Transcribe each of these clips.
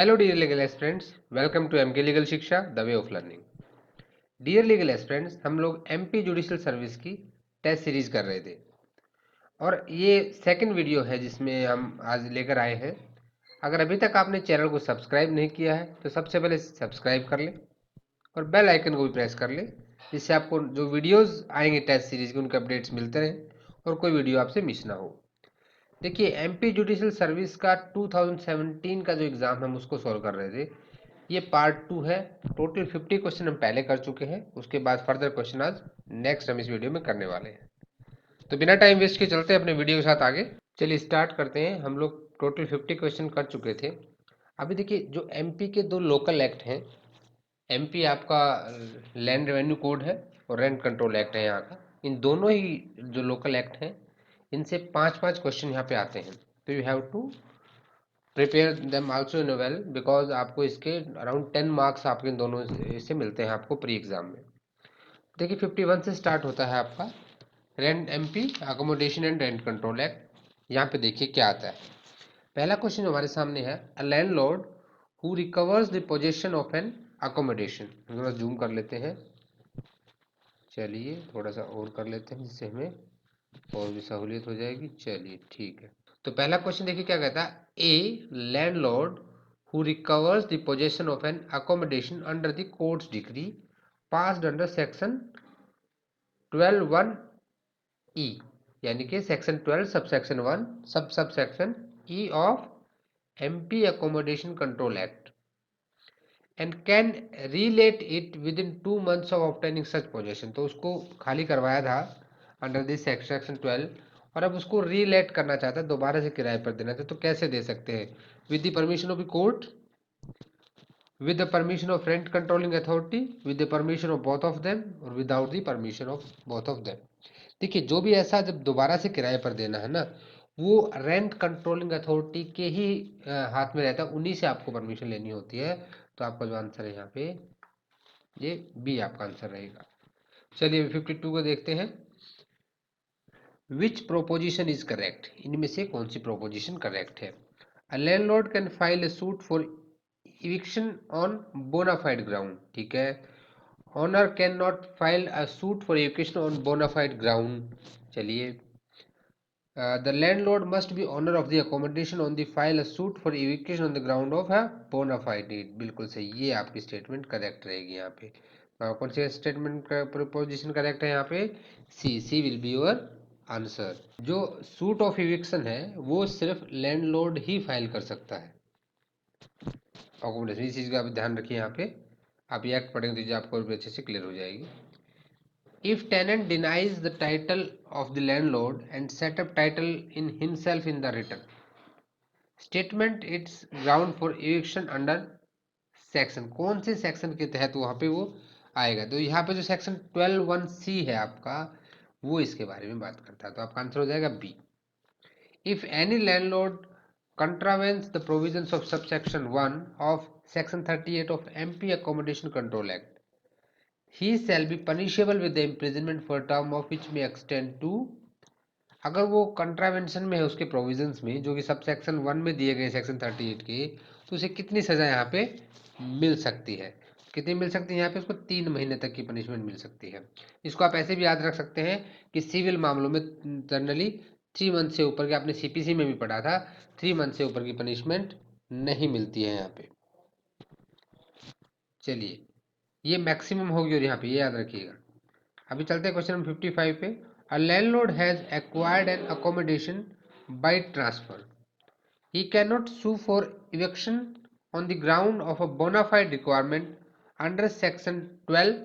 Hello dear legal aspirants, welcome to MK legal Shiksha the way of learning. Dear legal aspirants, हम लोग MP judicial service की test series कर रहे थे और ये सेकंड वीडियो है जिसमें हम आज लेकर आए हैं। अगर अभी तक आपने चैनल को सब्सक्राइब नहीं किया है तो सबसे पहले सब्सक्राइब कर लें और बेल आइकन को भी प्रेस कर लें, जिससे आपको जो वीडियोस आएंगे टेस्ट सीरीज के उनके अपडेट्स मिलते रहें और कोई वीडियो आपसे मिस ना हो। देखिए, एमपी जुडिशियल सर्विस का 2017 का जो एग्ज़ाम हम उसको सॉल्व कर रहे थे। ये पार्ट 2 है। टोटल 50 क्वेश्चन हम पहले कर चुके हैं, उसके बाद फर्दर क्वेश्चन आज नेक्स्ट हम इस वीडियो में करने वाले हैं। तो बिना टाइम वेस्ट के चलते हैं अपने वीडियो के साथ आगे। चलिए स्टार्ट करते हैं। हम लोग टोटल 50 क्वेश्चन कर चुके थे। अभी देखिए, जो एमपी के दो लोकल एक्ट हैं, एमपी आपका लैंड रेवेन्यू कोड है और रेंट कंट्रोल एक्ट है यहाँ का। इन दोनों ही जो लोकल एक्ट हैं, इनसे 5-5 क्वेश्चन यहाँ पे आते हैं। तो you have to prepare them also in well, because आपको इसके अराउंड 10 मार्क्स आपके इन दोनों से मिलते हैं आपको प्री एग्जाम में। देखिए, 51 से स्टार्ट होता है आपका rent MP accommodation and rent control act. यहाँ पे देखिए क्या आता है। पहला क्वेश्चन हमारे सामने है, a landlord who recovers the possession of an accommodation. थोड़ा जूम कर लेते हैं। चलिए थोड़ा सा और कर लेते हैं जिससे हमें और भी सहूलियत हो जाएगी। चलिए ठीक है। तो पहला क्वेश्चन देखिए क्या कहता है, a landlord who recovers the possession of an accommodation under the court's decree passed under section 12(1) E, यानी कि section 12 sub section 1 sub section E of MP accommodation control act and can relet it within 2 months of obtaining such possession. तो उसको खाली करवाया था under this section 12 और अब उसको रीलेट करना चाहता है, दोबारा से किराए पर देना था। तो कैसे दे सकते हैं? With the permission of the court, with the permission of rent controlling authority, with the permission of both of them और without the permission of both of them। देखिए, जो भी ऐसा जब दोबारा से किराए पर देना है ना, वो रेंट कंट्रोलिंग अथॉरिटी के ही हाथ में रहता है, उन्हीं से आपको परमिशन लेनी होती है। तो आपका जो आंसर है यहाँ पे ये बी आपका आंसर रहेगा। चलिए 52 को देखते हैं। Which proposition is correct? इनमें से कौन सी प्रोपोजिशन करेक्ट है? A landlord can file a suit for eviction on bona fide ground, ठीक है। Owner can not file a suit for eviction on bona fide ground। चलिए, the landlord must be owner of the accommodation on the file a suit for eviction on the ground of a bona fide need। बिल्कुल सही, ये आपकी statement correct रहेगी यहाँ पे। कौन सी statement का प्रोपोजिशन करेक्ट है यहाँ पे? C will be your answer. जो सूट ऑफ eviction है वो सिर्फ लैंडलॉर्ड ही फाइल कर सकता है अकोमोडेशन। इस चीज़ का आप ध्यान रखिए। यहाँ पे आप ये एक्ट पढ़ेंगे तो आपको भी अच्छे से क्लियर हो जाएगी। If tenant denies the title of the landlord and set up title in himself in the return statement, it's ground for eviction under section. कौन से सेक्शन के तहत वहाँ पे वो आएगा? तो यहाँ पे जो सेक्शन 12(1)(c) है आपका, वो इसके बारे में बात करता है। तो आपका आंसर हो जाएगा B. If any landlord contravenes the provisions of subsection 1 of section 38 of MP Accommodation Control Act, he shall be punishable with the imprisonment for a term of which may extend to। अगर वो contravention में है उसके provisions में जो कि सब section 1 में दिए गए सेक्शन 38 के, तो उसे कितनी सजा यहाँ पे मिल सकती है? कितनी मिल सकती है यहाँ पे? उसको 3 महीने तक की पनिशमेंट मिल सकती है। इसको आप ऐसे भी याद रख सकते हैं कि सिविल मामलों में जनरली 3 मंथ से ऊपर के, आपने सीपीसी में भी पढ़ा था, 3 मंथ से ऊपर की पनिशमेंट नहीं मिलती है यहाँ पे। चलिए, ये मैक्सिमम होगी और यहाँ पे ये याद रखिएगा। अभी चलते हैं क्वेश्चन नंबर 55 पे। A landlord has acquired an accommodation by transfer, he cannot sue for eviction on the ground of a bona fide requirement under section 12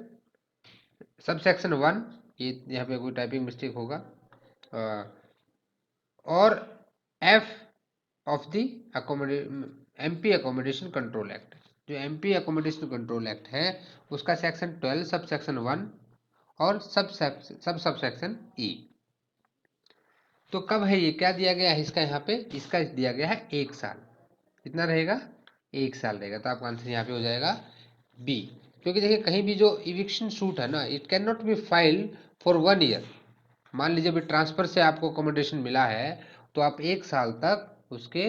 subsection 1। ये यहाँ पे कोई टाइपिंग मिस्टेक होगा। और F of the MP accommodation control act. जो MP accommodation control act है उसका section 12 sub section 1 और सब सेक्शन ई। तो कब है ये, क्या दिया गया है इसका? यहाँ पे इसका दिया गया है 1 साल। कितना रहेगा? 1 साल रहेगा। तो आपका आंसर यहाँ पे हो जाएगा बी। क्योंकि देखिए, कहीं भी जो इविक्शन सूट है ना, it can not be filed for 1 year. मान लीजिए अभी ट्रांसफर से आपको अकोमोडेशन मिला है तो आप 1 साल तक उसके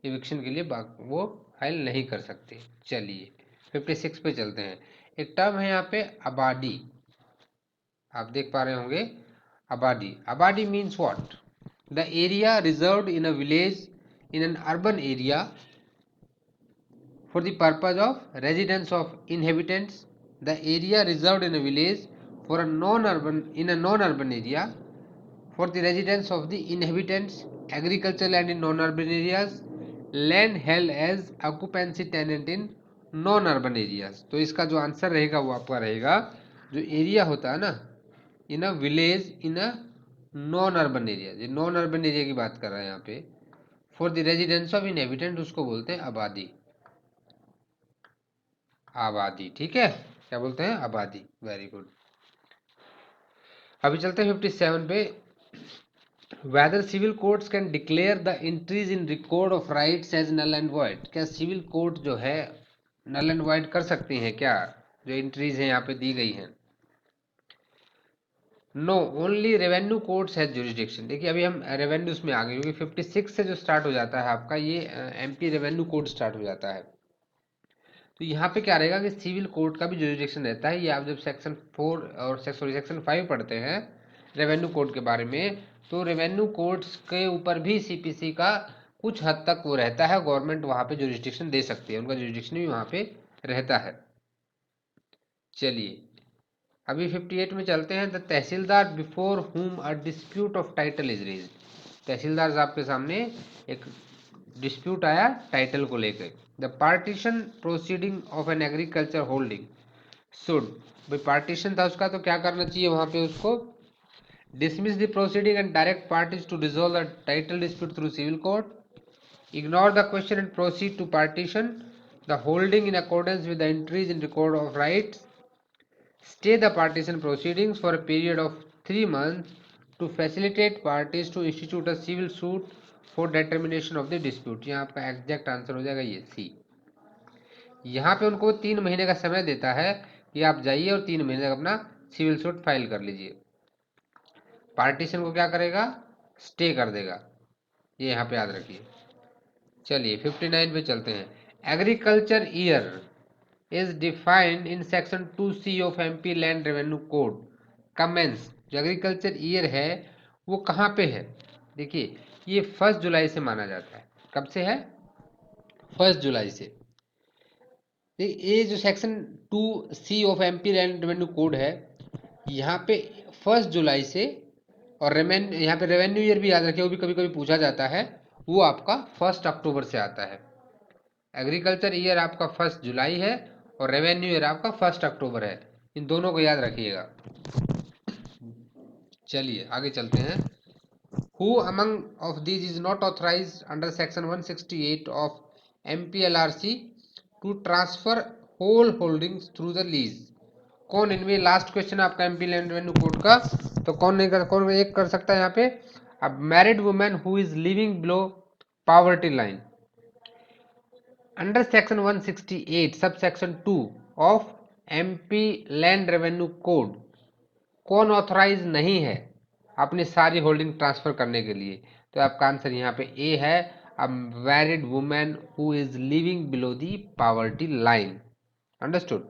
इविक्शन के लिए वो फाइल नहीं कर सकते। चलिए 56 पे चलते हैं। एक टर्म है यहाँ पे आबादी, आप देख पा रहे होंगे आबादी। आबादी means what? The area reserved in a village in an urban area for the purpose of residence of inhabitants. The area reserved in a village for a non-urban area for the residence of the inhabitants. Agricultural land in non-urban areas. Land held as occupancy tenant in non-urban areas. तो इसका जो answer रहेगा वो आपका रहेगा, जो area होता है ना in a village in a non urban area, ये नॉन अर्बन एरिया की बात कर रहे हैं यहाँ पे, for the residence of inhabitant, उसको बोलते हैं आबादी। आबादी, ठीक है, क्या बोलते हैं? आबादी। Very good. अभी चलते हैं 57 पे। Whether civil courts can declare the entries in record of rights as null and void. क्या सिविल कोर्ट जो है नल एंड वॉइड कर सकती हैं क्या, जो एंट्रीज हैं यहाँ पे दी गई हैं? No, only revenue courts has jurisdiction. देखिए अभी हम रेवेन्यूज में आ गए, क्योंकि 56 से जो स्टार्ट हो जाता है आपका ये एमपी रेवेन्यू कोड स्टार्ट हो जाता है। तो यहाँ पे क्या रहेगा कि सिविल कोर्ट का भी जुरिस्डिक्शन रहता है। ये आप जब सेक्शन 4 और सेक्शन 5 पढ़ते हैं रेवेन्यू कोड के बारे में, तो रेवेन्यू कोर्ट्स के ऊपर भी सीपीसी का कुछ हद तक वो रहता है, गवर्नमेंट वहाँ पे जुरिस्डिक्शन दे सकती है, उनका जुरिस्डिक्शन भी वहाँ पे रहता है। चलिए अभी 58 में चलते हैं। The tehsildar before whom a dispute of title is raised. Tehsildar साहब के सामने एक डिस्प्यूट आया टाइटल को लेकर। The partition proceeding of an agriculture holding should, भाई पार्टीशन था उसका तो क्या करना चाहिए वहां पे उसको? Dismiss the proceeding and direct parties to resolve the title dispute through civil court, ignore the question and proceed to partition the holding in accordance with the entries in record of rights, stay the partition proceedings for a period of 3 months to facilitate parties to institute a civil suit for determination of the dispute। यहाँ आपका exact answer हो जाएगा ये सी। यहाँ पे उनको 3 महीने का समय देता है कि आप जाइए और 3 महीने तक अपना सिविल सूट फाइल कर लीजिए। पार्टीशन को क्या करेगा? स्टे कर देगा, ये यहाँ पे याद रखिए। चलिए 59 पे चलते हैं। Agriculture year is defined in section 2C of MP Land Revenue Code commence। जो एग्रीकल्चर ईयर है वो कहाँ पे है? देखिए ये 1 जुलाई से माना जाता है। कब से है? 1 जुलाई से। ये जो section 2C of MP land revenue code है, यहाँ पे 1 जुलाई से, और यहाँ पे रेवेन्यू ईयर भी याद रखिए, वो भी कभी कभी पूछा जाता है, वो आपका 1 अक्टूबर से आता है। एग्रीकल्चर ईयर आपका 1 जुलाई है और रेवेन्यू ईयर आपका 1 अक्टूबर है, इन दोनों को याद रखिएगा। चलिए आगे चलते हैं। Who among of these is not authorised under section 168 of MPLRC to transfer whole holdings through the lease. कौन इनमें, लास्ट क्वेश्चन आपका एमपी लैंड रेवेन्यू कोड का, तो कौन नहीं कर, कौन एक कर सकता है यहाँ पे? अब married women who is living below poverty line under section 168 sub section 2 of MP land revenue code कौन ऑथराइज नहीं है अपनी सारी होल्डिंग ट्रांसफर करने के लिए? तो आपका आंसर यहाँ पे ए है, a married women who is living below the poverty line. Understood.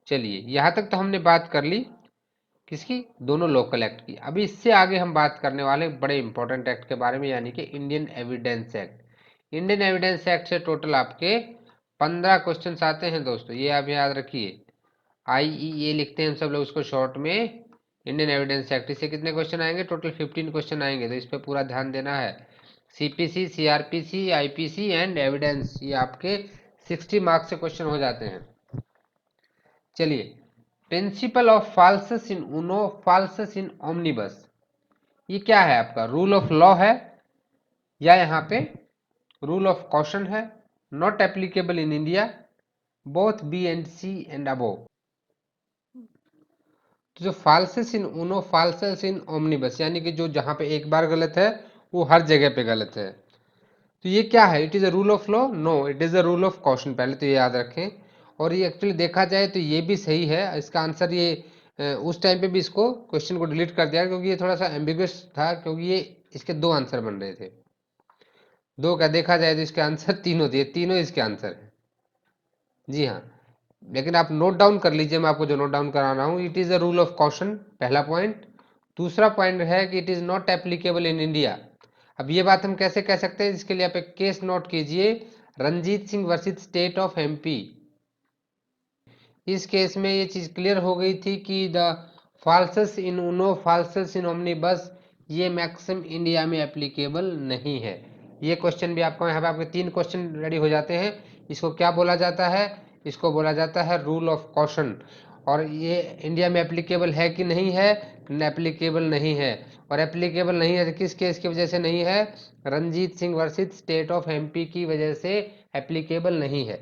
चलिए यहाँ तक तो हमने बात कर ली किसकी? दोनों लोकल एक्ट की। अभी इससे आगे हम बात करने वाले बड़े इंपॉर्टेंट एक्ट के बारे में, यानी कि Indian evidence act. Indian evidence act से टोटल आपके 15 क्वेश्चन आते हैं दोस्तों, ये आप याद रखिए। IEA लिखते हैं हम सब लोग उसको शॉर्ट में, इंडियन एविडेंस एक्ट से कितने क्वेश्चन आएंगे? टोटल 15 क्वेश्चन आएंगे, तो इस पर पूरा ध्यान देना है। CPC, CRPC, IPC and evidence, ये आपके 60 मार्क्स से क्वेश्चन हो जाते हैं। चलिए, principle of फाल्सस in uno falsus in omnibus, ये क्या है आपका? रूल ऑफ लॉ है या यहाँ पे रूल ऑफ कॉशन है? Not applicable in India, both B and C and above. तो जो फाल्सस in uno falsus in omnibus, यानी कि जो जहां पे एक बार गलत है वो हर जगह पे गलत है, तो ये क्या है? It is a rule of law? No, it is a rule of caution. पहले तो ये याद रखें। और ये एक्चुअली देखा जाए तो ये भी सही है, इसका आंसर ये उस टाइम पे भी इसको क्वेश्चन को डिलीट कर दिया क्योंकि ये थोड़ा सा एम्बिगुअस था, क्योंकि ये इसके 2 आंसर बन रहे थे। 2 का देखा जाए तो इसके आंसर 3 होती है, तीनों इसके आंसर है। जी हाँ, लेकिन आप नोट डाउन कर लीजिए, मैं आपको जो नोट डाउन करा रहा हूँ। It is a rule of caution, पहला पॉइंट। दूसरा पॉइंट है कि it is not applicable in India. अब ये बात हम कैसे कह सकते हैं, इसके लिए आप एक केस नोट कीजिए, Ranjit Singh versus state of MP. इस केस में ये चीज़ क्लियर हो गई थी कि the falsus in uno falsus in omnibus ये मैक्सिम इंडिया में एप्लीकेबल नहीं है। ये क्वेश्चन भी आपको यहाँ पे आपके 3 क्वेश्चन रेडी हो जाते हैं। इसको क्या बोला जाता है, इसको बोला जाता है रूल ऑफ कॉशन। और ये इंडिया में एप्लीकेबल है कि नहीं है, एप्लीकेबल नहीं है। और एप्लीकेबल नहीं है तो किस केस की वजह से नहीं है, Ranjit Singh versus state of MP की वजह से एप्लीकेबल नहीं है।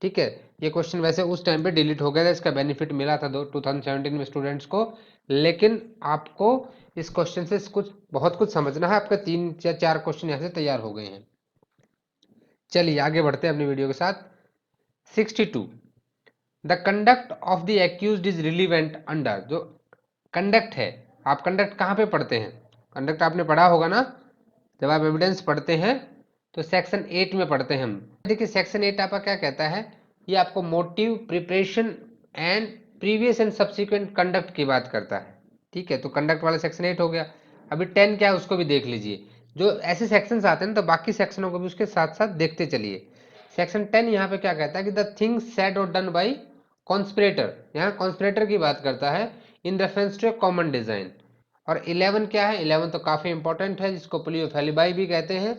ठीक है, ये क्वेश्चन वैसे उस टाइम पे डिलीट हो गया था, इसका बेनिफिट मिला था 2017 में स्टूडेंट्स को। लेकिन आपको इस क्वेश्चन से कुछ बहुत कुछ समझना है। आपके 3 या 4 क्वेश्चन यहाँ से तैयार हो गए हैं। चलिए आगे बढ़ते हैं अपनी वीडियो के साथ। 62, the conduct of the accused is relevant under. जो कंडक्ट है, आप कंडक्ट कहाँ पे पढ़ते हैं, कंडक्ट आपने पढ़ा होगा ना, जब आप एविडेंस पढ़ते हैं तो सेक्शन 8 में पढ़ते हैं हम। देखिए सेक्शन 8 आपका क्या कहता है, ये आपको motive, preparation and previous and subsequent conduct की बात करता है। ठीक है, तो कंडक्ट वाला सेक्शन 8 हो गया। अभी 10 क्या है उसको भी देख लीजिए। जो ऐसे सेक्शंस आते हैं ना, तो बाकी सेक्शनों को भी उसके साथ साथ देखते चलिए। सेक्शन 10 यहाँ पे क्या कहता है कि the things said or done by conspirator, यहाँ कॉन्स्पिरेटर की बात करता है in reference to a common design. और 11 क्या है, 11 तो काफी इंपॉर्टेंट है, जिसको पोलियो फेलिबाई भी कहते हैं,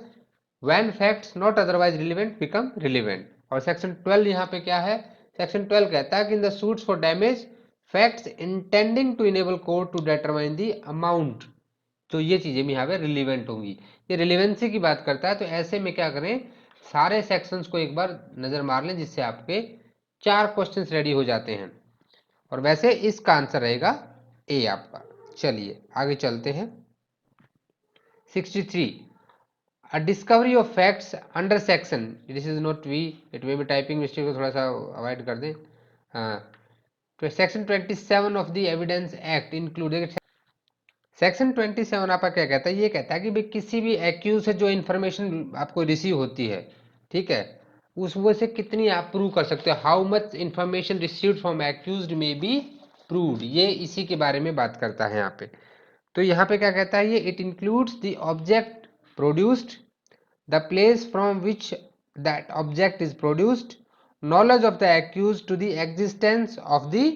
when facts not otherwise relevant become relevant. और सेक्शन 12 यहाँ पे क्या है, सेक्शन 12 कहता है कि in the suits for damage facts intending to enable court to determine the amount, तो ये चीजें भी यहाँ पे रिलीवेंट होंगी। ये रिलीवेंसी की बात करता है। तो ऐसे में क्या करें, सारे सेक्शंस को एक बार नजर मार लें, जिससे आपके 4 क्वेश्चंस रेडी हो जाते हैं। और वैसे इसका आंसर रहेगा ए आपका। चलिए आगे चलते हैं। 63, a discovery of facts under section, this is not V, it may be typing mistake को थोड़ा सा अवॉइड कर दें। हाँ, तो section 27 of the evidence act included. Section 27 आपका क्या कहता है, ये कहता है कि भाई किसी भी एक्यूज से जो इन्फॉर्मेशन आपको रिसीव होती है, ठीक है, उसमें से कितनी आप प्रूव कर सकते हो, how much information received from accused में बी प्रूव्ड, ये इसी के बारे में बात करता है यहाँ पे। तो यहाँ पे क्या कहता है ये, it includes the object produced, the place from which that object is produced, knowledge of the accused to the existence of the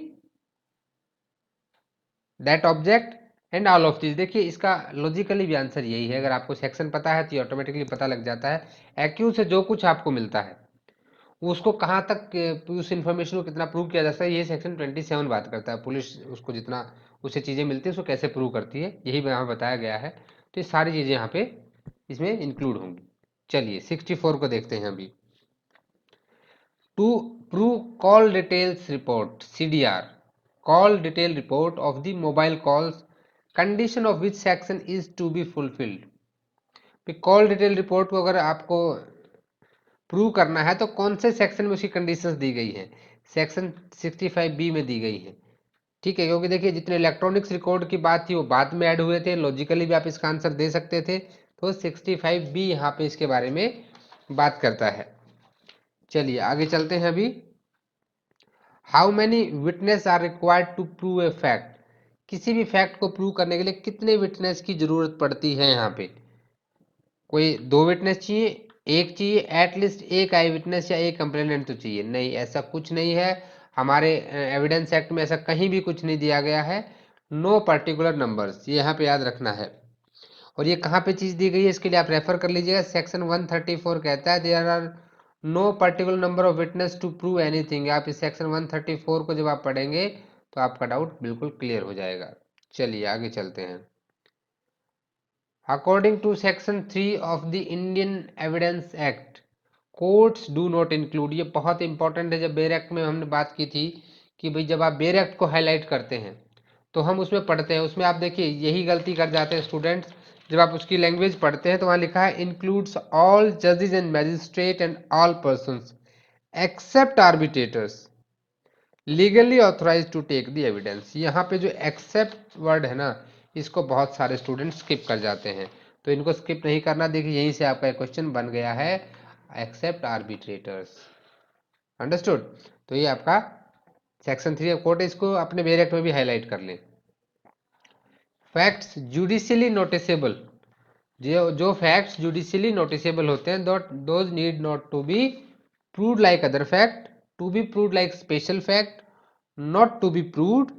that object and all of this. देखिए इसका लॉजिकली भी आंसर यही है, अगर आपको सेक्शन पता है तो ये ऑटोमेटिकली पता लग जाता है। एक्यूज से जो कुछ आपको मिलता है उसको कहाँ तक, उस इन्फॉर्मेशन को कितना प्रूव किया जा सकता है, ये सेक्शन 27 बात करता है। पुलिस उसको जितना उससे चीज़ें मिलती है उसको कैसे प्रूव करती है, यही यहाँ बताया गया है। तो ये सारी चीज़ें यहाँ पे इसमें इंक्लूड होंगी। चलिए 64 को देखते हैं अभी। To prove call details report, CDR, call detail report of the mobile calls, condition of which section is to be fulfilled. Call detail report को अगर आपको प्रूव करना है तो कौन से सेक्शन में उसकी कंडीशंस दी गई है, सेक्शन 65B में दी गई है। ठीक है, क्योंकि देखिए जितने इलेक्ट्रॉनिक्स रिकॉर्ड की बात थी वो बाद में ऐड हुए थे, लॉजिकली भी आप इसका आंसर दे सकते थे। तो 65B यहाँ पे इसके बारे में बात करता है। चलिए आगे चलते हैं अभी। How many witness are required to prove a fact, किसी भी फैक्ट को प्रूव करने के लिए कितने विटनेस की जरूरत पड़ती है। यहाँ पे कोई 2 विटनेस चाहिए, एक चाहिए, एटलीस्ट एक आई विटनेस या एक कंप्लेनेंट तो चाहिए, नहीं ऐसा कुछ नहीं है हमारे एविडेंस एक्ट में, ऐसा कहीं भी कुछ नहीं दिया गया है। नो पर्टिकुलर नंबर्स, ये यहाँ पे याद रखना है। और ये कहाँ पे चीज दी गई है इसके लिए आप रेफर कर लीजिएगा, सेक्शन 134 कहता है there are no particular number of witness to prove anything. आप इस सेक्शन 134 को जब आप पढ़ेंगे तो आपका डाउट बिल्कुल क्लियर हो जाएगा। चलिए आगे चलते हैं। According to section 3 of the Indian evidence act, courts do not include, ये बहुत इंपॉर्टेंट है। जब बेर एक्ट में हमने बात की थी कि भाई जब आप बेर एक्ट को हाईलाइट करते हैं तो हम उसमें पढ़ते हैं, उसमें आप देखिए यही गलती कर जाते हैं स्टूडेंट्स, जब आप उसकी लैंग्वेज पढ़ते हैं तो वहाँ लिखा है इंक्लूड्स ऑल जजेस and magistrate and all persons except arbitrators legally authorise to take the evidence. यहाँ पे जो एक्सेप्ट वर्ड है ना, इसको बहुत सारे स्टूडेंट स्किप कर जाते हैं, तो इनको स्किप नहीं करना। देखिए यहीं से आपका क्वेश्चन बन गया है, एक्सेप्ट आर्बिट्रेटर्स। अंडरस्टूड। तो ये आपका सेक्शन 3 ऑफ कोर्ट, इसको अपने बेरेक्ट में भी हाईलाइट कर लें। फैक्ट्स जुडिशियली नोटिसेबल, जो फैक्ट्स जुडिशियली नोटिसेबल होते हैं those need not to be proved like other fact, to be proved like special fact, not to be proved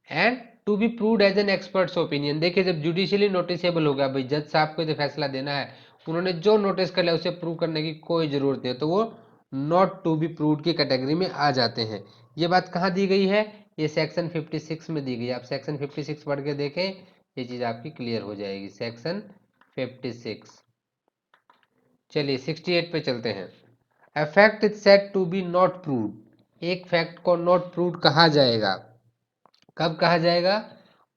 and to be proved as an experts opinion. देखिए जब judicially noticeable हो गया, भाई जज साहब को जो फैसला देना है उन्होंने जो नोटिस कर लिया उसे प्रूव करने की कोई जरूरत नहीं है, तो वो नॉट टू बी प्रूव्ड की कैटेगरी में आ जाते हैं। ये बात कहाँ दी गई है? ये सेक्शन 56 में दी गई है। आप सेक्शन 56 पढ़ के देखें, ये चीज आपकी क्लियर हो जाएगी। सेक्शन 56। चलिए 68 पे चलते हैं। A fact is said to be not proved, एक फैक्ट को नॉट प्रूव्ड कहा जाएगा। कब कहा जाएगा?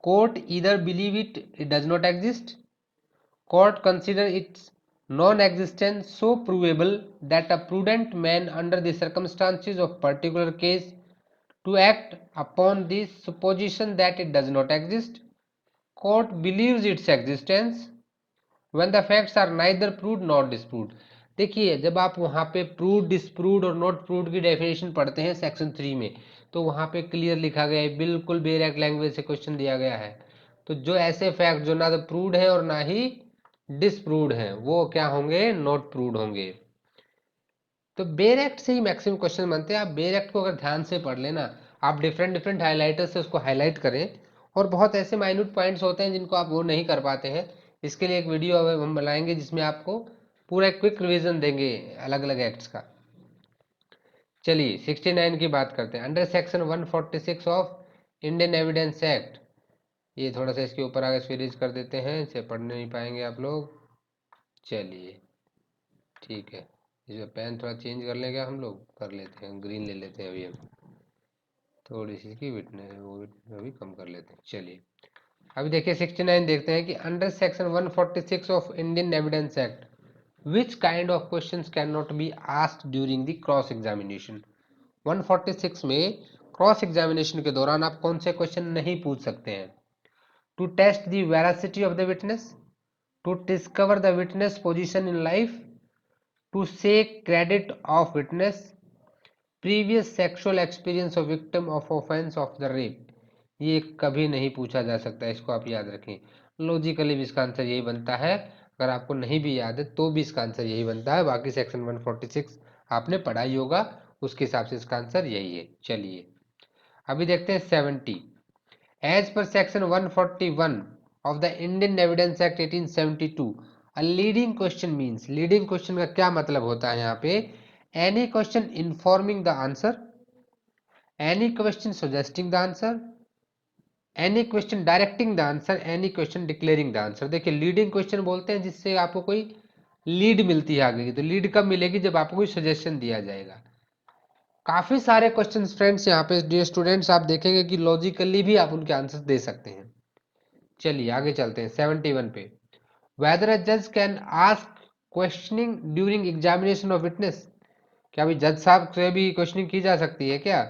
Court either believe it does not exist, court consider its non existence so provable that a prudent man under the circumstances of particular case to act upon this supposition that it does not exist, court believes its existence when the facts are neither proved not disproved. देखिए जब आप वहाँ पे proved, disproved और not proved की definition पढ़ते हैं section 3 में, तो वहाँ पे क्लियर लिखा गया है, बिल्कुल बेरेक्ट लैंग्वेज से क्वेश्चन दिया गया है। तो जो ऐसे फैक्ट जो ना तो प्रूव्ड है और ना ही डिस्प्रूव्ड है, वो क्या होंगे? नॉट प्रूव्ड होंगे। तो बेरेक्ट से ही मैक्सिमम क्वेश्चन बनते हैं। आप बेरेक्ट को अगर ध्यान से पढ़ लेना, आप डिफरेंट डिफरेंट हाईलाइटर से उसको हाईलाइट करें, और बहुत ऐसे माइन्यूट पॉइंट्स होते हैं जिनको आप वो नहीं कर पाते हैं, इसके लिए एक वीडियो हम बनाएंगे जिसमें आपको पूरा क्विक रिवीजन देंगे अलग अलग एक्ट्स का। चलिए 69 की बात करते हैं। Under section 146 of Indian evidence act, ये थोड़ा सा इसके ऊपर आगे सीरीज कर देते हैं, इसे पढ़ नहीं पाएंगे आप लोग। चलिए ठीक है, इसका पेन थोड़ा चेंज कर लेंगे, हम लोग कर लेते हैं, ग्रीन ले लेते हैं अभी हम, थोड़ी सी की विटनेस वो अभी कम कर लेते हैं। चलिए अभी देखिए 69 देखते हैं कि under section 146 of Indian evidence act which kind of questions can not be asked during the cross examination. 146 में क्रॉस एग्जामिनेशन के दौरान आप कौन से क्वेश्चन नहीं पूछ सकते हैं? To test the veracity of the witness, to discover the witness position in life, to say credit of witness, previous sexual experience of victim of offence of the rape. ये कभी नहीं पूछा जा सकता, इसको आप याद रखें। लॉजिकली भी इसका आंसर यही बनता है, अगर आपको नहीं भी याद है तो भी इसका आंसर यही बनता है। बाकी सेक्शन 146 आपने पढ़ा ही होगा, उसके हिसाब से इसका आंसर यही है। चलिए अभी देखते हैं 70। As per section 141 of the Indian evidence act 1872 a leading question means, leading question का क्या मतलब होता है यहाँ पे? Any question informing the answer, any question suggesting the answer, any question directing the answer, any question declaring the answer. देखिए leading question बोलते हैं जिससे आपको कोई लीड मिलती है आगे की। तो लीड कब मिलेगी? जब आपको कोई सजेशन दिया जाएगा। काफी सारे क्वेश्चंस फ्रेंड्स यहाँ पे डियर स्टूडेंट्स आप देखेंगे कि लॉजिकली भी आप उनके आंसर दे सकते हैं। चलिए आगे चलते हैं 71 पे। वेदर अ जज can ask questioning during examination of witness, क्या भी जज साहब से भी क्वेश्चनिंग की जा सकती है क्या?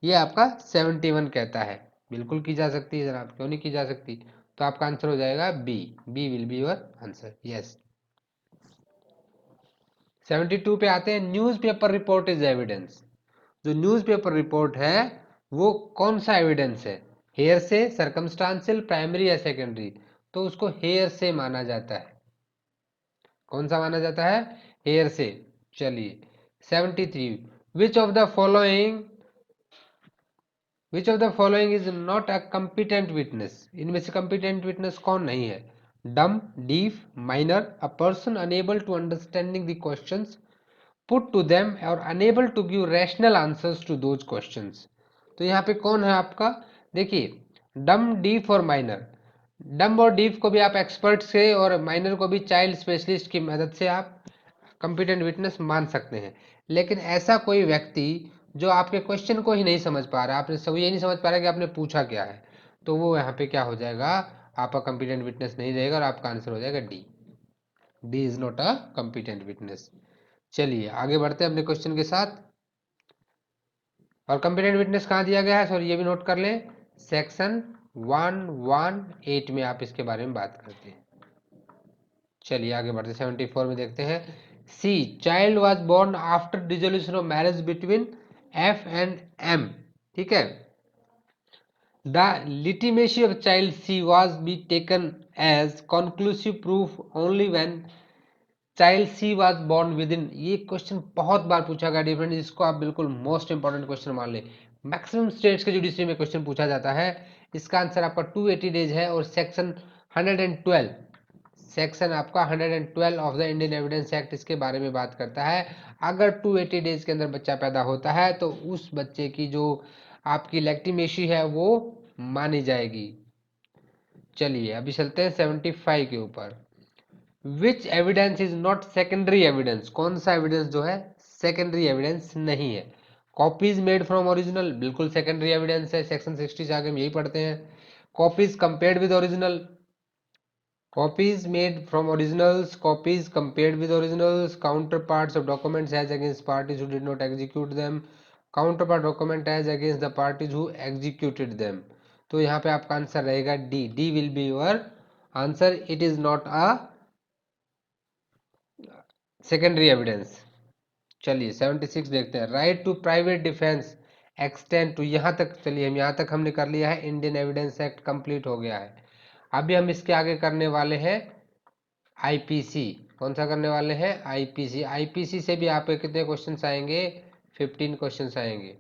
ये आपका 71 कहता है बिल्कुल की जा सकती है जनाब, क्यों नहीं की जा सकती? तो आपका आंसर हो जाएगा B, B will be your answer, yes. 72 पे आते हैं। न्यूज़पेपर रिपोर्ट इज एविडेंस, जो न्यूज़पेपर रिपोर्ट है वो कौन सा एविडेंस है? हेयर से, सर्कमस्टांशियल, प्राइमरी या सेकेंडरी? तो उसको हेयर से माना जाता है। कौन सा माना जाता है? हेयर से। चलिए 73। Which of the following, which of the following is not a competent witness, इनमें से कम्पिटेंट विटनेस कौन नहीं है? Dumb, deaf, minor, a person unable to understanding the questions put to them और unable to give rational answers to those questions. तो यहाँ पे कौन है आपका? देखिए डम, डीफ और माइनर। डम और डीफ को भी आप एक्सपर्ट से और माइनर को भी चाइल्ड स्पेशलिस्ट की मदद से आप कंपिटेंट विटनेस मान सकते हैं। लेकिन ऐसा कोई व्यक्ति जो आपके क्वेश्चन को ही नहीं समझ पा रहा, आपने सब ये नहीं समझ पा रहा कि आपने पूछा क्या है, तो वो यहाँ पे क्या हो जाएगा? आपका कंपिटेंट विटनेस नहीं रहेगा और आपका आंसर हो जाएगा D. D is not a competent witness. चलिए आगे बढ़ते हैं अपने क्वेश्चन के साथ। और कंपिटेंट विटनेस कहाँ दिया गया है? सॉरी ये भी नोट कर लें, सेक्शन 118 में आप इसके बारे में बात करते हैं। चलिए आगे बढ़ते 74 में देखते हैं। C child was born after dissolution of marriage between F and M, ठीक है। The legitimacy of child C was be taken as conclusive proof only when child C was born within. ये question बहुत बार पूछा गया different, इसको आप बिल्कुल most important question मान ले। मैक्सिमम स्टेट्स के जुडिशरी में क्वेश्चन पूछा जाता है। इसका आंसर आपका 280 डेज है और सेक्शन 112, सेक्शन आपका 112 of the Indian evidence act इसके बारे में बात करता है। अगर 280 डेज के अंदर बच्चा पैदा होता है तो उस बच्चे की जो आपकी लेक्टिमेसी है वो मानी जाएगी। चलिए अभी चलते हैं 75 के ऊपर। Which evidence is not secondary evidence, कौन सा एविडेंस जो है सेकेंडरी एविडेंस नहीं है। कॉपीज मेड फ्रॉम ओरिजिनल बिल्कुल सेकेंडरी एविडेंस है, सेक्शन 60 से आगे हम यही पढ़ते हैं। Copies compared with original, copies made from originals, copies compared with originals, counterparts of documents as against parties who did not execute them, counterpart document as against the parties who executed them। तो यहाँ पे आपका answer रहेगा D, D will be your answer, it is not a secondary evidence. चलिए 76 देखते हैं। Right to private defence extend to, यहाँ तक चलिए हम यहाँ तक हमने कर लिया है, इंडियन एविडेंस एक्ट कंप्लीट हो गया है। अभी हम इसके आगे करने वाले हैं आईपीसी। कौन सा करने वाले हैं? आईपीसी। आईपीसी से भी आपके कितने क्वेश्चंस आएंगे? 15 क्वेश्चंस आएंगे।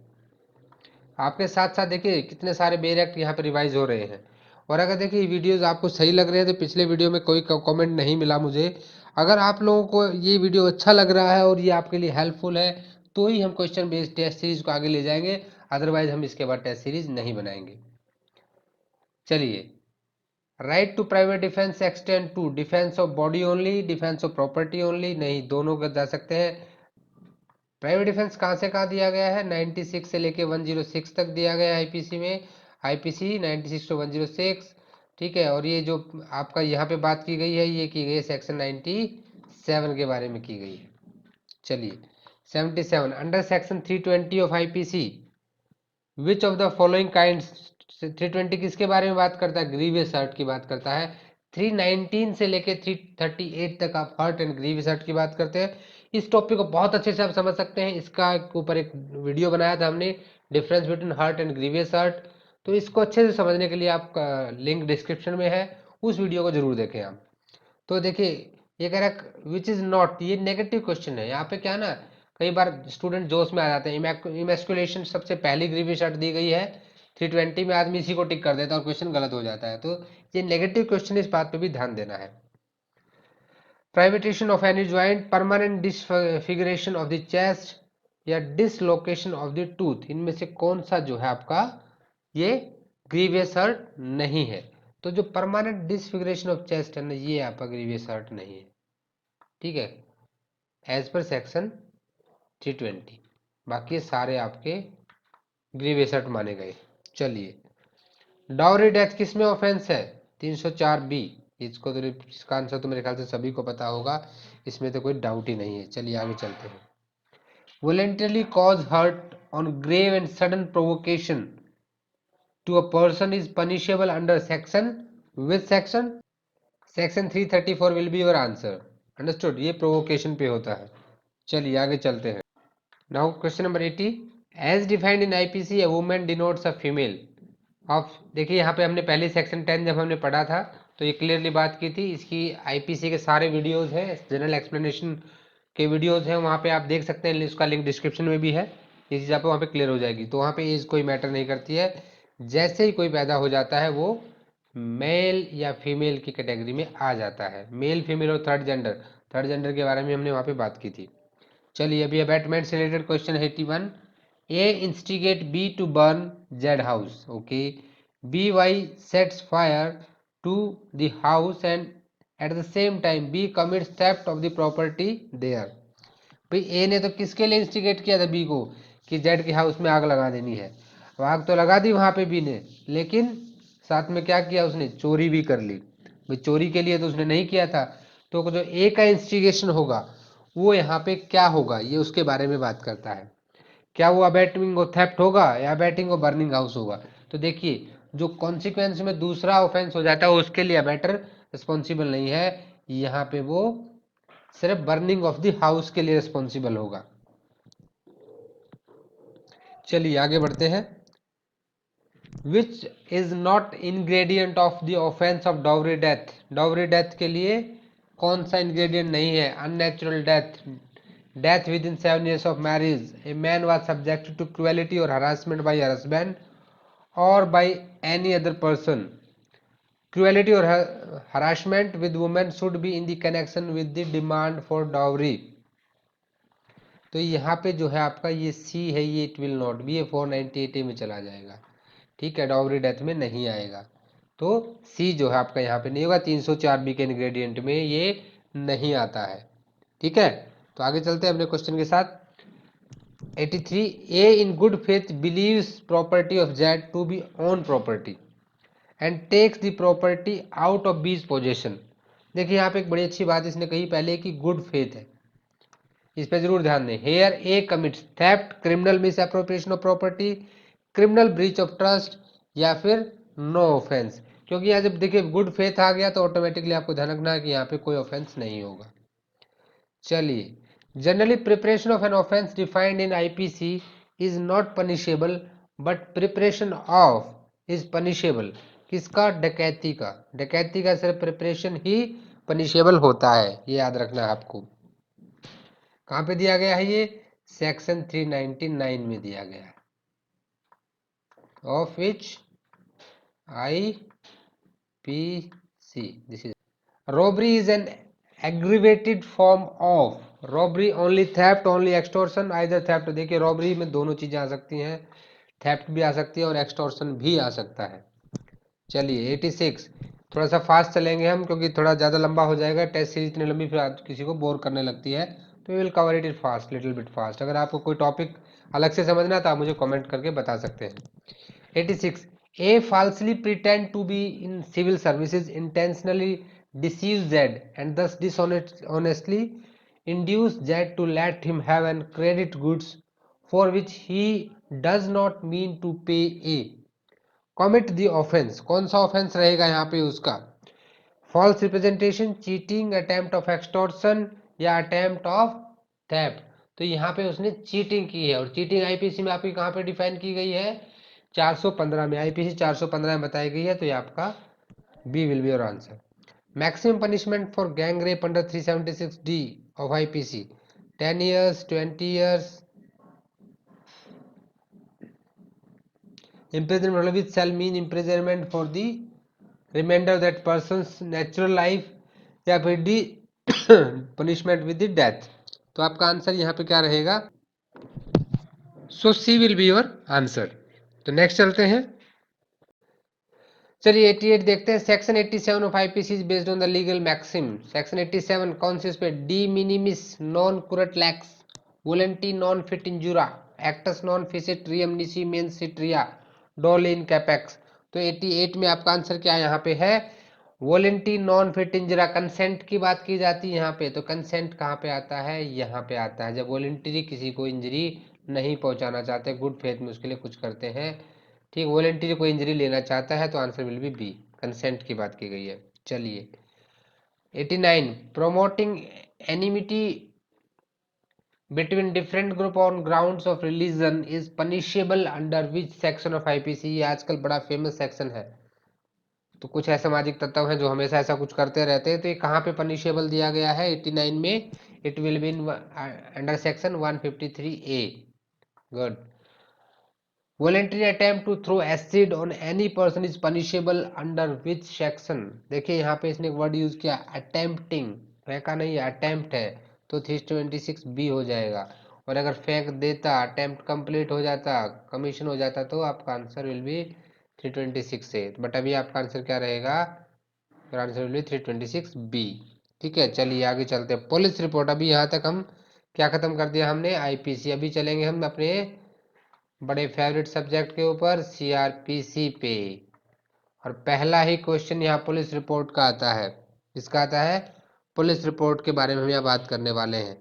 आपके साथ साथ देखिए कितने सारे बेयर एक्ट यहाँ पे रिवाइज हो रहे हैं। और अगर देखिए वीडियोस आपको सही लग रहे हैं तो पिछले वीडियो में कोई कमेंट नहीं मिला मुझे। अगर आप लोगों को ये वीडियो अच्छा लग रहा है और ये आपके लिए हेल्पफुल है तो ही हम क्वेश्चन बेस्ड टेस्ट सीरीज को आगे ले जाएंगे, अदरवाइज हम इसके बाद टेस्ट सीरीज नहीं बनाएंगे। चलिए, right to private defence extend to defence of body only, defence of property only, नहीं दोनों का जा सकते हैं। प्राइवेट डिफेंस कहाँ से कहाँ दिया गया है? 96 से लेके 106 तक दिया गया है आईपीसी में। आईपीसी 96 टू 106, ठीक है। और ये जो आपका यहाँ पे बात की गई है ये की गई है सेक्शन 97 के बारे में की गई है। चलिए 77, under section 320 of IPC which of the following kinds, 320 किसके बारे में बात करता है? ग्रीवियस हर्ट की बात करता है। 319 से लेके 338 तक आप हर्ट एंड ग्रीवियस हर्ट की बात करते हैं। इस टॉपिक को बहुत अच्छे से आप समझ सकते हैं, इसका ऊपर एक वीडियो बनाया था हमने, difference between hurt and grievous hurt. तो इसको अच्छे से समझने के लिए आपका लिंक डिस्क्रिप्शन में है, उस वीडियो को जरूर देखें आप। तो देखिए ये कह रहा विच इज नॉट, ये नेगेटिव क्वेश्चन है। यहाँ पे क्या ना, कई बार स्टूडेंट जोश में आ जाते हैं। इमेस्कुलेशन सबसे पहली ग्रीवी शर्ट दी गई है, 320 में आदमी इसी को टिक कर देता है और क्वेश्चन गलत हो जाता है। तो ये नेगेटिव क्वेश्चन, इस बात पे भी ध्यान देना है। Privation of any joint, permanent disfigurement of the chest या डिसलोकेशन ऑफ द टूथ, इनमें से कौन सा जो है आपका ये ग्रीवियस हर्ट नहीं है? तो जो परमानेंट डिसफिगरेशन ऑफ चेस्ट है ना, ये आपका ग्रीवियस हर्ट नहीं है, ठीक है, एज पर सेक्शन 320। बाकी सारे आपके ग्रीवियस हर्ट माने गए। चलिए, डाउरी डेथ किस में ऑफेंस है? 304 बी। इसको तो इसका आंसर तो मेरे ख्याल से सभी को पता होगा, इसमें तो कोई डाउट ही नहीं है। चलिए आगे चलते हैं। Voluntarily cause hurt on grave and sudden provocation to a person is punishable under section, which section? Section 334 will be your answer. Understood? ये प्रोवोकेशन पे होता है। चलिए आगे चलते हैं। Now question number 80, as defined in IPC a women denotes a female of, देखिए यहाँ पे हमने पहले सेक्शन 10 जब हमने पढ़ा था तो ये क्लियरली बात की थी। इसकी आईपीसी के सारे वीडियोस हैं, जनरल एक्सप्लेनेशन के वीडियोस हैं, वहाँ पे आप देख सकते हैं, इसका लिंक डिस्क्रिप्शन में भी है। ये चीज़ आपको वहाँ पे क्लियर हो जाएगी। तो वहाँ पे एज कोई मैटर नहीं करती है, जैसे ही कोई पैदा हो जाता है वो मेल या फीमेल की कैटेगरी में आ जाता है। मेल, फीमेल और थर्ड जेंडर के बारे में हमने वहाँ पे बात की थी। चलिए अभी अबैटमेंट से related question 81, A instigate B to burn Z house, okay, B Y sets fire to the house and at the same time B commits theft of the property there. भाई ए ने तो किसके लिए instigate किया था B को कि Z के हाउस में आग लगा देनी है। अब आग तो लगा दी वहां पे बी ने, लेकिन साथ में क्या किया उसने? चोरी भी कर ली। भाई चोरी के लिए तो उसने नहीं किया था। तो जो ए का इंस्टिगेशन होगा वो यहाँ पे क्या होगा, ये उसके बारे में बात करता है। क्या वो अबैटिंग और थेफ्ट होगा या अबैटिंग और बर्निंग हाउस होगा? तो देखिए जो कॉन्सिक्वेंस में दूसरा ऑफेंस हो जाता है उसके लिए अबैटर रिस्पॉन्सिबल नहीं है, यहाँ पे वो सिर्फ बर्निंग ऑफ द हाउस के लिए रिस्पॉन्सिबल होगा। चलिए आगे बढ़ते हैं। Which is not ingredient of the offence of dowry death. Dowry death के लिए कौन सा इंग्रेडिएंट नहीं है? Unnatural death, death with in 7 years of marriage, a man was subjected to cruelty or harassment by her husband or by any other person. Cruelty or harassment with women should be in the connection with the demand for dowry. तो यहाँ पे जो है आपका ये सी है, ये it will not be, ये 498A में चला जाएगा। ठीक है, डाउरी डेथ में नहीं आएगा। तो सी जो है आपका यहाँ पे नहीं होगा, 304B के इंग्रेडिएंट में ये नहीं आता है। ठीक है, तो आगे चलते हैं अपने क्वेश्चन के साथ। 83, A in good faith believes property of Z to be own property and takes the property out of B's possession. देखिए यहाँ पे एक बड़ी अच्छी बात इसने कही पहले कि गुड फेथ है, इस पे जरूर ध्यान दें। Here A commits theft, criminal misappropriation of property, criminal breach of trust, या फिर नो ऑफेंस। क्योंकि यहाँ जब देखिए गुड फेथ आ गया तो ऑटोमेटिकली आपको ध्यान रखना है कि यहाँ पे कोई ऑफेंस नहीं होगा। चलिए, generally preparation of an offence defined in IPC is not punishable but preparation of is punishable. किसका? डकैती का। डकैती का सिर्फ प्रिपरेशन ही पनिशेबल होता है, ये याद रखना है आपको। कहाँ पे दिया गया है ये? सेक्शन 399 में दिया गया है, of which IPC this is. Robbery is an aggravated form of robbery, only theft, only extortion, either theft. देखिए रॉबरी में दोनों चीजें आ सकती हैं, थेफ्ट भी आ सकती है और एक्सटॉर्शन भी आ सकता है। चलिए 86, थोड़ा सा फास्ट चलेंगे हम क्योंकि थोड़ा ज़्यादा लंबा हो जाएगा, टेस्ट सीरीज इतनी लंबी फिर किसी को बोर करने लगती है, तो we will cover it fast, little bit fast. अगर आपको कोई टॉपिक अलग से समझना है तो आप मुझे कमेंट करके बता सकते हैं। 86, ए falsely pretend to be in civil services, intentionally deceives Z and thus dishonestly induce Z to let him have an credit goods for which he does not mean to pay A. Commit the offence, कौन सा offence रहेगा यहाँ पे उसका? False representation, cheating, attempt of extortion, या attempt of theft. तो यहाँ पे उसने चीटिंग की है, और चीटिंग आईपीसी में आपकी कहाँ पे डिफाइन की गई है? 415 में, आईपीसी 415 में बताई गई है, तो ये आपका B will be your answer. Maximum punishment for gang rape under 376D of IPC 10 years, 20 years, imprisonment which shall mean imprisonment for the remainder of that person's natural life, या फिर the punishment with the death. तो आपका answer यहाँ पे क्या रहेगा? So C will be your answer. तो next चलते हैं। चलिए 88 देखते हैं। Section 87 of IPC is based on the legal maxim. Section 87 कौन से? इस पे de minimis non curat lex, volenti non fit injuria, actus non facit reum nisi mens sit rea doli इन कैपेक्स। तो 88 में आपका आंसर क्या यहाँ पे है? वोलेंटी नॉन फिट इंजरा। कंसेंट की बात की जाती है यहाँ पे, तो कंसेंट कहाँ पे आता है? यहाँ पे आता है, जब वॉलेंटरी किसी को इंजरी नहीं पहुंचाना चाहते, गुड फेथ में उसके लिए कुछ करते हैं। ठीक, वॉलेंटरी कोई इंजरी लेना चाहता है तो answer will be B, consent की बात की गई है। चलिए 89, promoting enmity between different group on grounds of religion is punishable under which section of IPC. ये आजकल बड़ा फेमस सेक्शन है। तो कुछ असामाजिक तत्व हैं जो हमेशा ऐसा कुछ करते रहते हैं, तो ये कहाँ पे पनिशेबल दिया गया है? 89 में। It will be under section 153A। Good. Voluntary attempt to throw acid on any person is punishable under which section? देखिए यहाँ पे इसने एक वर्ड यूज किया, अटेम्प्टिंग, फेंका नहीं है, अटेम्प्ट है, तो 326B हो जाएगा। और अगर फेंक देता, अटेम्प्ट कंप्लीट हो जाता, कमीशन हो जाता, तो आपका आंसर विल बी 326 से। बट अभी आपका आंसर क्या रहेगा? Answer will B 326B। ठीक है, चलिए आगे चलते हैं। पुलिस रिपोर्ट, अभी यहाँ तक हम क्या खत्म कर दिया हमने? आईपीसी। अभी चलेंगे हम अपने बड़े फेवरेट सब्जेक्ट के ऊपर, सीआरपीसी पे। और पहला ही क्वेश्चन यहाँ पुलिस रिपोर्ट का आता है। किसका आता है? पुलिस रिपोर्ट के बारे में हम यहाँ बात करने वाले हैं।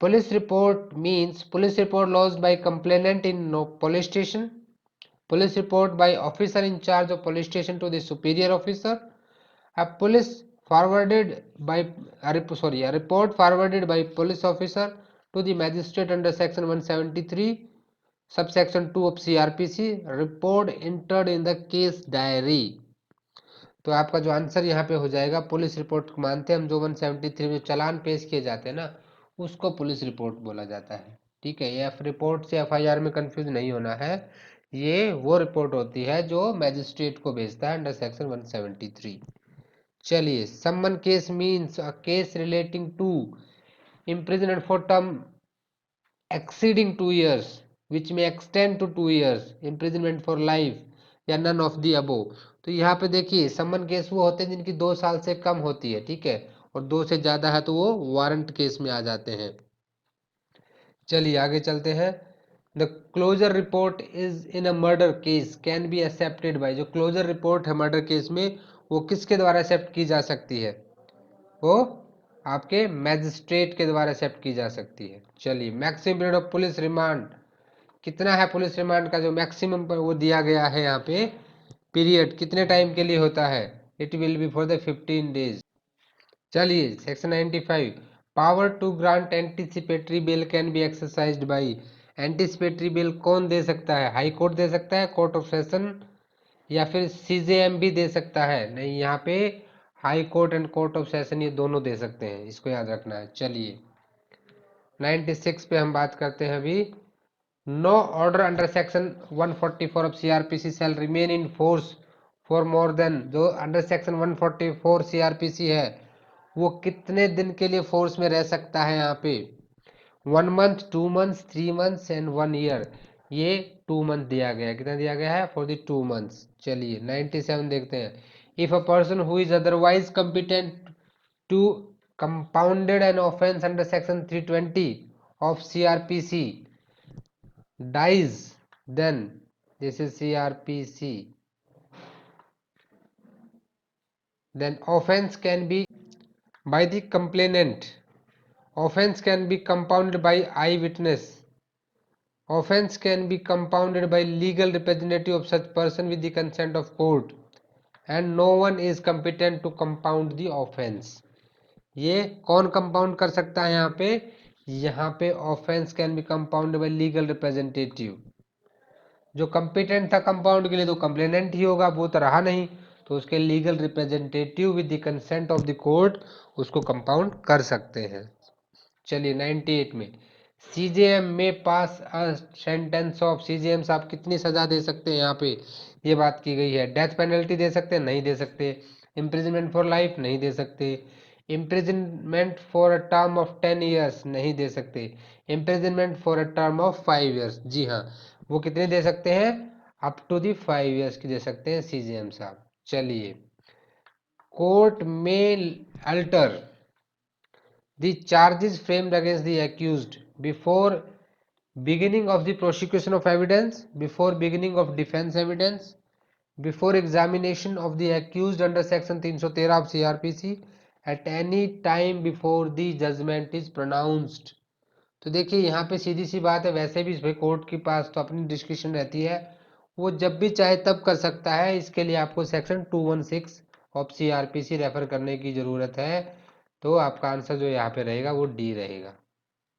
Police report means police report lodged by complainant in no police station, police report by officer in charge of police station to the superior officer, a police forwarded by a report forwarded by police officer to the magistrate under section 173 subsection 2 of CRPC, report entered in the case diary। तो आपका जो answer यहाँ पे हो जाएगा, police report मानते हैं हम, जो 173 में चालान पेश किए जाते हैं ना, उसको पुलिस रिपोर्ट बोला जाता है। ठीक है, ये रिपोर्ट से FIR में कंफ्यूज नहीं होना है, ये वो रिपोर्ट होती है जो मैजिस्ट्रेट को भेजता है अंडर सेक्शन 173। चलिए, summons case means a case relating to imprisonment for term exceeding 2 years which may extend to 2 years, imprisonment for life या none of the above। तो यहाँ पे देखिए, समन केस वो होते हैं जिनकी 2 साल से कम होती है, ठीक है, और 2 से ज्यादा है तो वो वारंट केस में आ जाते हैं। चलिए आगे चलते हैं। The closure report is in a murder case can be accepted by, जो क्लोजर रिपोर्ट है मर्डर केस में, वो किसके द्वारा एक्सेप्ट की जा सकती है? वो आपके मैजिस्ट्रेट के द्वारा एक्सेप्ट की जा सकती है। चलिए, maximum period of police remand कितना है? पुलिस रिमांड का जो मैक्सिमम पर वो दिया गया है यहाँ पे, पीरियड कितने टाइम के लिए होता है? It will be for the 15 days. चलिए, section 95, power to grant anticipatory bail can be exercised by. Anticipatory bail कौन दे सकता है? हाई कोर्ट दे सकता है, कोर्ट ऑफ सेशन, या फिर CJM भी दे सकता है? नहीं, यहाँ पे high court and court of session ये दोनों दे सकते हैं, इसको याद रखना है। चलिए 96 पे हम बात करते हैं अभी। No order under section 144 of CRPC shall remain in force for more than, जो अंडर सेक्शन 144 CRPC है वो कितने दिन के लिए फोर्स में रह सकता है? यहाँ पे 1 month, 2 months, 3 months and 1 year. ये 2 मंथ दिया गया है। कितना दिया गया है? For the 2 months. चलिए 97 देखते हैं। If a person who is otherwise competent to compounded an offense under section 320 of CRPC dies, then this is CRPC, then offense can be by the complainant, offense can be compounded by eyewitness, offense can be compounded by legal representative of such person with the consent of court, and no one is competent to compound the offense। ये कौन compound कर सकता है यहाँ पे? यहाँ पे offence can be compound bye legal representative. जो कंपिटेंट था कंपाउंड के लिए तो कंप्लेनेंट ही होगा, वो तो रहा नहीं, तो उसके legal representative with the consent of the court उसको कंपाउंड कर सकते हैं। चलिए 98 में, CJM में पास अ सेंटेंस ऑफ, CJM साहब कितनी सजा दे सकते हैं? यहाँ पे ये बात की गई है। डेथ पेनल्टी दे सकते हैं? नहीं दे सकते। Imprisonment for life? नहीं दे सकते। Imprisonment for a term of 10 years? नहीं दे सकते। Imprisonment for a term of 5 years? जी हाँ, वो कितने दे सकते हैं? अप टू दी 5 ईयर्स की दे सकते हैं CJM साहब। चलिए, कोर्ट में alter the charges framed against the accused before beginning of the prosecution of evidence, before beginning of defense evidence, before examination of the accused under section 313 of CRPC, at any time before the judgment is pronounced। तो देखिए यहाँ पे सीधी सी बात है, वैसे भी भाई court के पास तो अपनी डिस्क्रिप्शन रहती है, वो जब भी चाहे तब कर सकता है। इसके लिए आपको सेक्शन 216 ऑफ CRPC रेफर करने की जरूरत है। तो आपका आंसर जो यहाँ पे रहेगा वो डी रहेगा।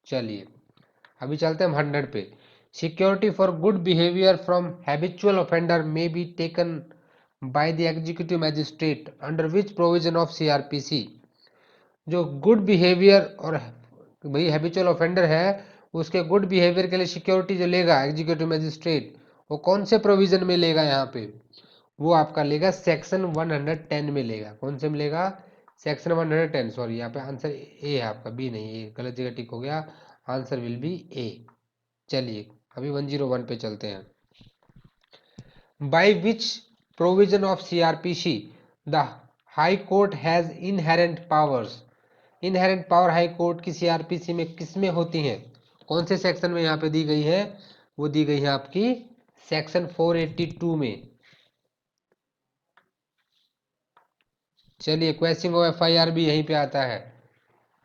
चलिए अभी चलते हैं हम 100 पे। Security for good behaviour from habitual offender may be taken by the executive magistrate under which provision of CRPC। जो गुड बिहेवियर और भाई हैबिचुअल ऑफेंडर है, उसके गुड बिहेवियर के लिए सिक्योरिटी जो लेगा एग्जीक्यूटिव मैजिस्ट्रेट, वो कौन से प्रोविजन में लेगा? यहाँ पे वो आपका लेगा सेक्शन 110 में लेगा। कौन से में लेगा? सेक्शन 110। सॉरी, यहाँ पे आंसर ए है आपका, बी नहीं, ए गलत जगह टिक हो गया। आंसर विल बी ए। चलिए अभी 101 पे चलते हैं। By which provision of CRPC the high court has inherent powers. Inherent power high court की CRPC में किसमें होती हैं? कौन से सेक्शन में यहाँ पे दी गई है? वो दी गई है आपकी सेक्शन 482 में। चलिए, क्वेश्चन ऑफ FIR भी यहीं पे आता है।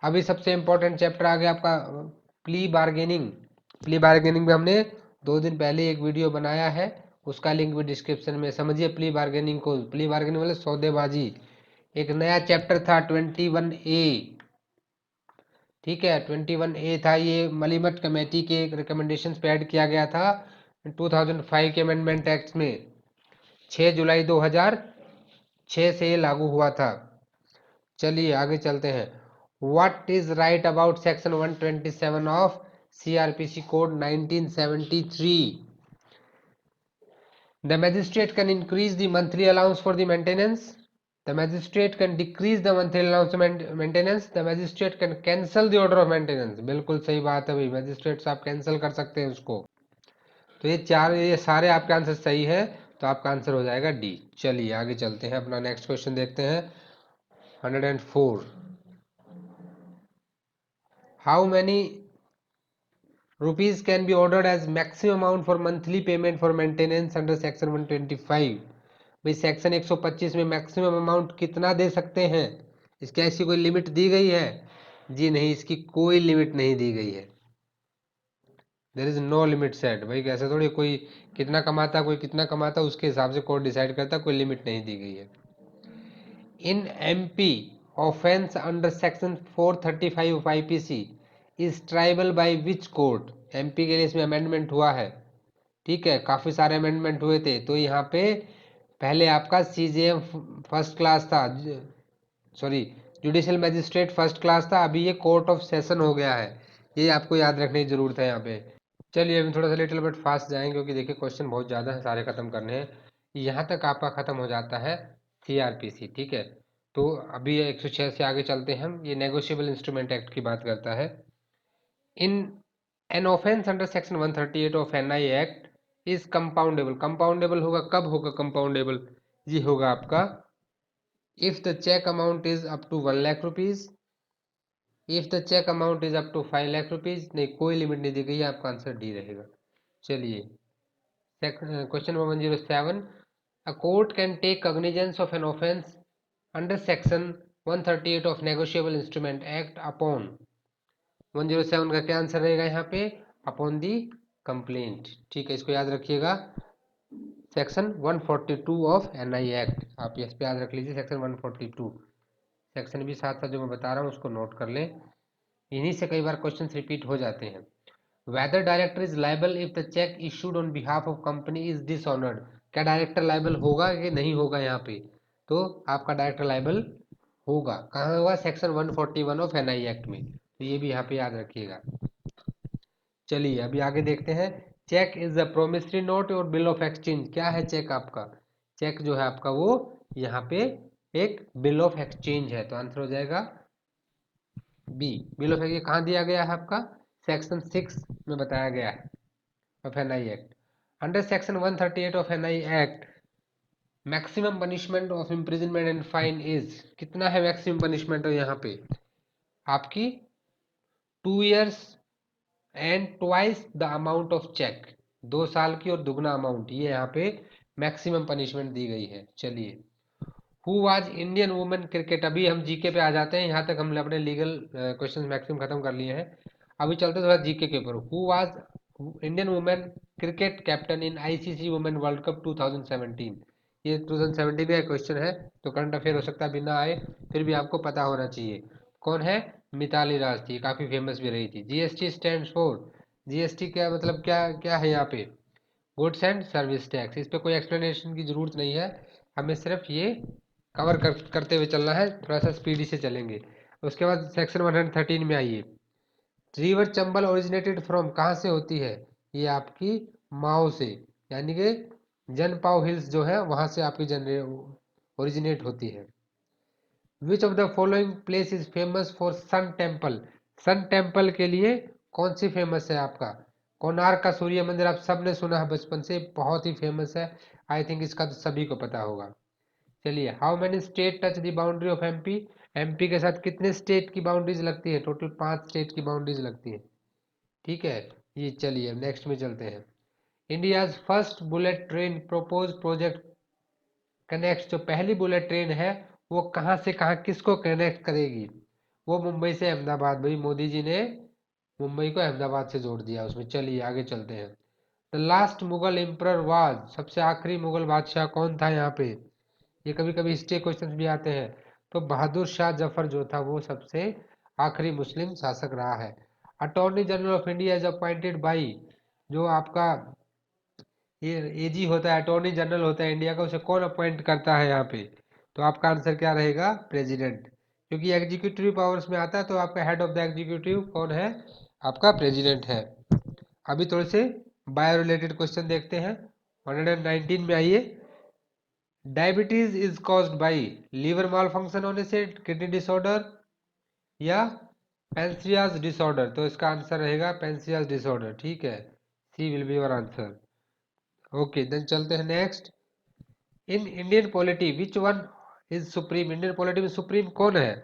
अभी सबसे इंपॉर्टेंट चैप्टर आ गया आपका प्ली बार्गेनिंग। प्ली बार्गेनिंग में हमने 2 दिन पहले एक वीडियो बनाया है, उसका लिंक भी डिस्क्रिप्शन में। समझिए प्ली बार्गेनिंग को। प्ली बार्गेनिंग मतलब सौदेबाजी, एक नया चैप्टर था 21A, ठीक है 21A था, ये मलिमत कमेटी के रिकमेंडेशंस पे ऐड किया गया था 2005 के अमेंडमेंट एक्ट में। 6 जुलाई 2006 से ये लागू हुआ था। चलिए आगे चलते हैं। What is right about section 127 of CrPC code 1973? The magistrate can increase the monthly allowance for the maintenance. The magistrate can decrease the monthly allowance maintenance. The magistrate can cancel the order of maintenance. बिल्कुल सही बात है भाई, magistrate साहब cancel कर सकते हैं उसको। तो ये सारे आपके आंसर सही है, तो आपका आंसर हो जाएगा डी। चलिए आगे चलते हैं, अपना नेक्स्ट क्वेश्चन देखते हैं। 104, how many rupees can be ordered as maximum amount for monthly payment for maintenance under section 125? भाई सेक्शन 125 में मैक्सिमम अमाउंट कितना दे सकते हैं? इसकी ऐसी कोई लिमिट दी गई है? जी नहीं, इसकी कोई लिमिट नहीं दी गई है। There is no limit set. भाई कैसे थोड़ी कोई कितना कमाता कोई कितना कमाता उसके हिसाब से कोर्ट डिसाइड करता, कोई लिमिट नहीं दी गई है। In MP offence under section 435 of IPC is tribal by which court? MP के लिए इसमें अमेंडमेंट हुआ है, ठीक है, काफी सारे अमेंडमेंट हुए थे। तो यहाँ पे पहले आपका सीजेएम फर्स्ट क्लास था, sorry judicial magistrate first class था, अभी ये कोर्ट ऑफ सेशन हो गया है। ये आपको याद रखने की जरूरत है यहाँ पे। चलिए अभी थोड़ा सा लिटिल बट फास्ट जाएंगे, क्योंकि देखिए क्वेश्चन बहुत ज़्यादा है, सारे खत्म करने हैं। यहाँ तक आपका खत्म हो जाता है सीआरपीसी, ठीक है। तो अभी 106 से आगे चलते हैं हम। ये नेगोशिएबल इंस्ट्रूमेंट एक्ट की बात करता है। In an offence under section 138 of NI act is compoundable. Compoundable होगा कब होगा कंपाउंडेबल? ये होगा आपका if the cheque amount is up to 1 lakh rupees, if the cheque amount is up to 5 lakh rupees. नहीं, कोई लिमिट नहीं दी गई है, आपका आंसर डी रहेगा। चलिए question number 107, a court can take cognizance of an offense under section 138 of negotiable instrument act upon 107 का क्या आंसर रहेगा यहाँ पे? अपॉन दी कंप्लेंट, ठीक है, इसको याद रखिएगा। सेक्शन 142 ऑफ एनआई एक्ट, आप इस पे याद रख लीजिए सेक्शन 142। सेक्शन भी साथ साथ जो मैं बता रहा हूँ उसको नोट कर लें, इन्हीं से कई बार क्वेश्चन रिपीट हो जाते हैं। Whether director is liable if the cheque issued on behalf of company is dishonoured? क्या डायरेक्टर लाइबल होगा कि नहीं होगा यहाँ पे? तो आपका डायरेक्टर लाइबल होगा। कहाँ होगा? सेक्शन 141 ऑफ एनआई एक्ट में। तो ये भी यहाँ पे याद रखिएगा। चलिए अभी आगे देखते हैं। Cheque is a promissory note और बिल ऑफ एक्सचेंज। क्या है चेक आपका? चेक जो है आपका वो यहाँ पे एक बिल ऑफ एक्सचेंज है, तो आंसर हो जाएगा बी। बिल ऑफ एक्सचेंज कहाँ दिया गया है आपका? सेक्शन 6 में बताया गया है of NI act. Under section 138 of NI act maximum punishment of imprisonment and fine is, कितना है मैक्सिमम पनिशमेंट? यहाँ पे आपकी 2 years and twice the amount of cheque. 2 साल की और दुगना अमाउंट, ये यहाँ पे मैक्सिमम पनिशमेंट दी गई है। चलिए who was Indian women cricket, अभी हम जीके पे आ जाते हैं, यहाँ तक हमने अपने लीगल क्वेश्चन मैक्सिमम खत्म कर लिए हैं। अभी चलते थोड़ा जीके के ऊपर। Who was Indian women cricket captain in ICC women world cup 2017? ये 2017 का क्वेश्चन है, तो करंट अफेयर हो सकता है अभी ना आए, फिर भी आपको पता होना चाहिए। कौन है? मिताली राज थी, काफी फेमस भी रही थी। जीएसटी स्टैंड फॉर, जीएसटी क्या मतलब क्या क्या है यहाँ पे? Goods and service tax. इस पे कोई एक्सप्लेनेशन की जरूरत नहीं है, हमें सिर्फ ये करते हुए चलना है, थोड़ा सा स्पीडी से चलेंगे। उसके बाद सेक्शन 113 में आइए। रिवर चंबल ओरिजिनेटेड फ्रॉम, कहाँ से होती है? ये आपकी माओ से, यानी कि जनपाओ हिल्स जो है वहां से आपकी ओरिजिनेट होती है। Which of the following place is famous for sun temple? Sun temple के लिए कौन सी फेमस है आपका? कोणार्क का सूर्य मंदिर, आप सब ने सुना है बचपन से, बहुत ही फेमस है। आई थिंक इसका तो सभी को पता होगा। चलिए how many state touch the boundary of MP? MP के साथ कितने स्टेट की बाउंड्रीज लगती है? टोटल 5 स्टेट की बाउंड्रीज लगती है, ठीक है। ये चलिए नेक्स्ट में चलते हैं। India's first bullet train propose project connect, जो पहली बुलेट ट्रेन है वो कहाँ से कहाँ किसको कनेक्ट करेगी? वो मुंबई से अहमदाबाद। भाई मोदी जी ने मुंबई को अहमदाबाद से जोड़ दिया उसमें। चलिए आगे चलते हैं। The last Mughal emperor was, सबसे आखिरी मुगल बादशाह कौन था यहाँ पे? ये कभी कभी हिस्ट्री क्वेश्चन भी आते हैं। तो बहादुर शाह जफर जो था वो सबसे आखिरी मुस्लिम शासक रहा है। Attorney general of India is appointed by, जो आपका ये एजी होता है, अटॉर्नी जनरल होता है इंडिया का, उसे कौन अपॉइंट करता है यहाँ पे? तो आपका आंसर क्या रहेगा? प्रेसिडेंट। क्योंकि एग्जीक्यूटिव पावर्स में आता है तो आपका हेड ऑफ द एग्जीक्यूटिव कौन है? आपका प्रेसिडेंट है। अभी थोड़े से बायो रिलेटेड क्वेश्चन देखते हैं। 119 में आइए। Diabetes is caused by liver malfunction होने से, किडनी डिसऑर्डर, या पेंसियास डिसऑर्डर? तो इसका आंसर रहेगा पेंसियास डिसऑर्डर। ठीक है, C will be your answer. Okay, then चलते हैं next. In Indian polity which one is supreme? Indian polity में सुप्रीम कौन है?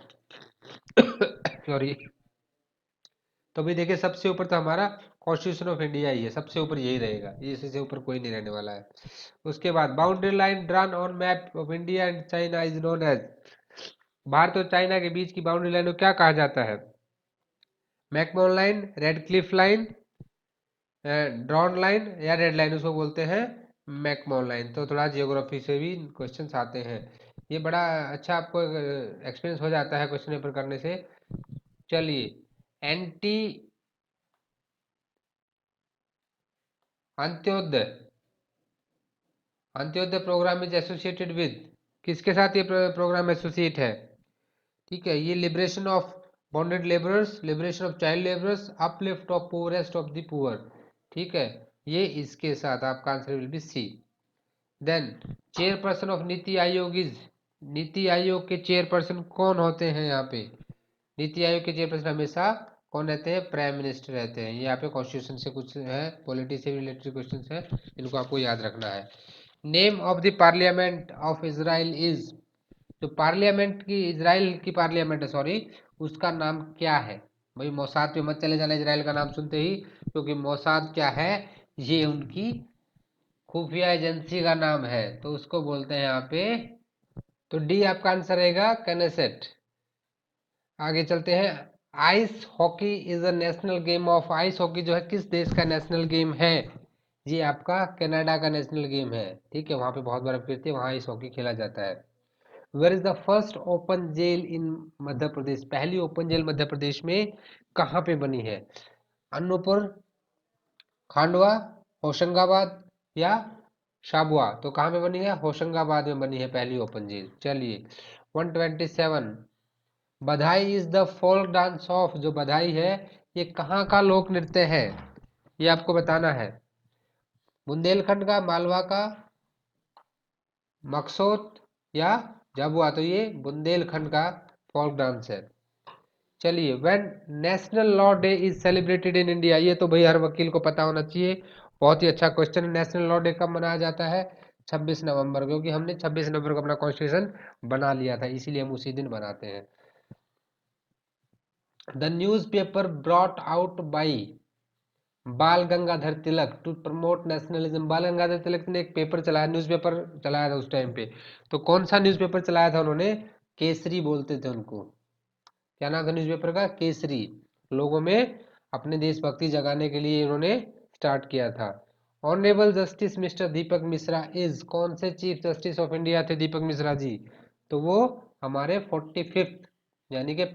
सॉरी। तो भी देखिए, सबसे ऊपर तो हमारा कॉन्स्टिट्यूशन ऑफ इंडिया ही है, सबसे ऊपर यही रहेगा, ये इससे ऊपर कोई नहीं रहने वाला है। उसके बाद boundary line drawn on map of India and China is known as? Bharat और चाइना के बीच की बाउंड्री लाइन को क्या कहा जाता है? McMahon line, red Cliff line, drawn line, या रेड लाइन? उसको बोलते हैं मैकमोहन लाइन। तो थोड़ा जियोग्राफी से भी क्वेश्चंस आते हैं, ये बड़ा अच्छा आपको एक्सपीरियंस हो जाता है क्वेश्चन पेपर करने से। चलिए, एंटी Antyodaya, Antyodaya program is associated with, किसके साथ ये प्रोग्राम एसोसिएट है? ठीक है, ये liberation of bonded labourers, liberation of child labourers, uplift of poorest of the poor. ठीक है, ये इसके साथ आपका answer will be C. Then chairperson of NITI Aayog is, NITI Aayog के चेयरपर्सन कौन होते हैं यहाँ पे? नीति आयोग के चेयरपर्सन हमेशा कौन रहते हैं? प्राइम मिनिस्टर रहते हैं। ये यहाँ पे कॉन्स्टिट्यूशन से कुछ है, पॉलिटी से रिलेटेड क्वेश्चन है, इनको आपको याद रखना है। Name of the parliament of Israel is, जो पार्लियामेंट की, इजराइल की पार्लियामेंट है सॉरी, उसका नाम क्या है? भाई मोसाद पे मत चले जाना इजराइल का नाम सुनते ही, क्योंकि मोसाद क्या है? ये उनकी खुफिया एजेंसी का नाम है, तो उसको बोलते हैं यहाँ पे। तो डी आपका आंसर रहेगा, कैनेसेट। आगे चलते हैं। Ice hockey is a national game of, ice hockey जो है किस देश का नेशनल गेम है? ये आपका कनाडा का नेशनल गेम है। ठीक है, वहां पे बहुत बर्फ गिरती है, वहां आइस हॉकी खेला जाता है। Where is the first open jail in Madhya Pradesh? पहली ओपन जेल मध्य प्रदेश में कहाँ पे बनी है? अनूपपुर, खांडवा, होशंगाबाद, या शाबुआ? तो कहाँ पे बनी है? होशंगाबाद में बनी है पहली ओपन जेल। चलिए, 127। बधाई is the folk dance of, जो बधाई है ये कहाँ का लोक नृत्य है? ये आपको बताना है। बुंदेलखंड का, मालवा का, मकसोत, या झाबुआ? तो ये बुंदेलखंड का फोल्क डांस है। चलिए, when national law day is celebrated in India? ये तो भाई हर वकील को पता होना चाहिए, बहुत ही अच्छा क्वेश्चन है। नेशनल लॉ डे कब मनाया जाता है? 26 नवंबर, क्योंकि हमने 26 नवंबर को अपना कॉन्स्टिट्यूशन बना लिया था, इसीलिए हम उसी दिन बनाते हैं। The news paper brought out by बाल Gangadhar Tilak to promote nationalism? बाल गंगाधर तिलक ने एक पेपर चलाया, न्यूज़पेपर चलाया था उस टाइम पे। तो कौन सा न्यूज़पेपर चलाया था उन्होंने? केसरी बोलते थे उनको। क्या नाम था न्यूज़पेपर का? केसरी। लोगों में अपने देशभक्ति जगाने के लिए उन्होंने स्टार्ट किया था। Honourable justice mister Deepak Mishra is, कौन से चीफ जस्टिस ऑफ इंडिया थे दीपक मिश्रा जी? तो वो हमारे 45th, यानी कि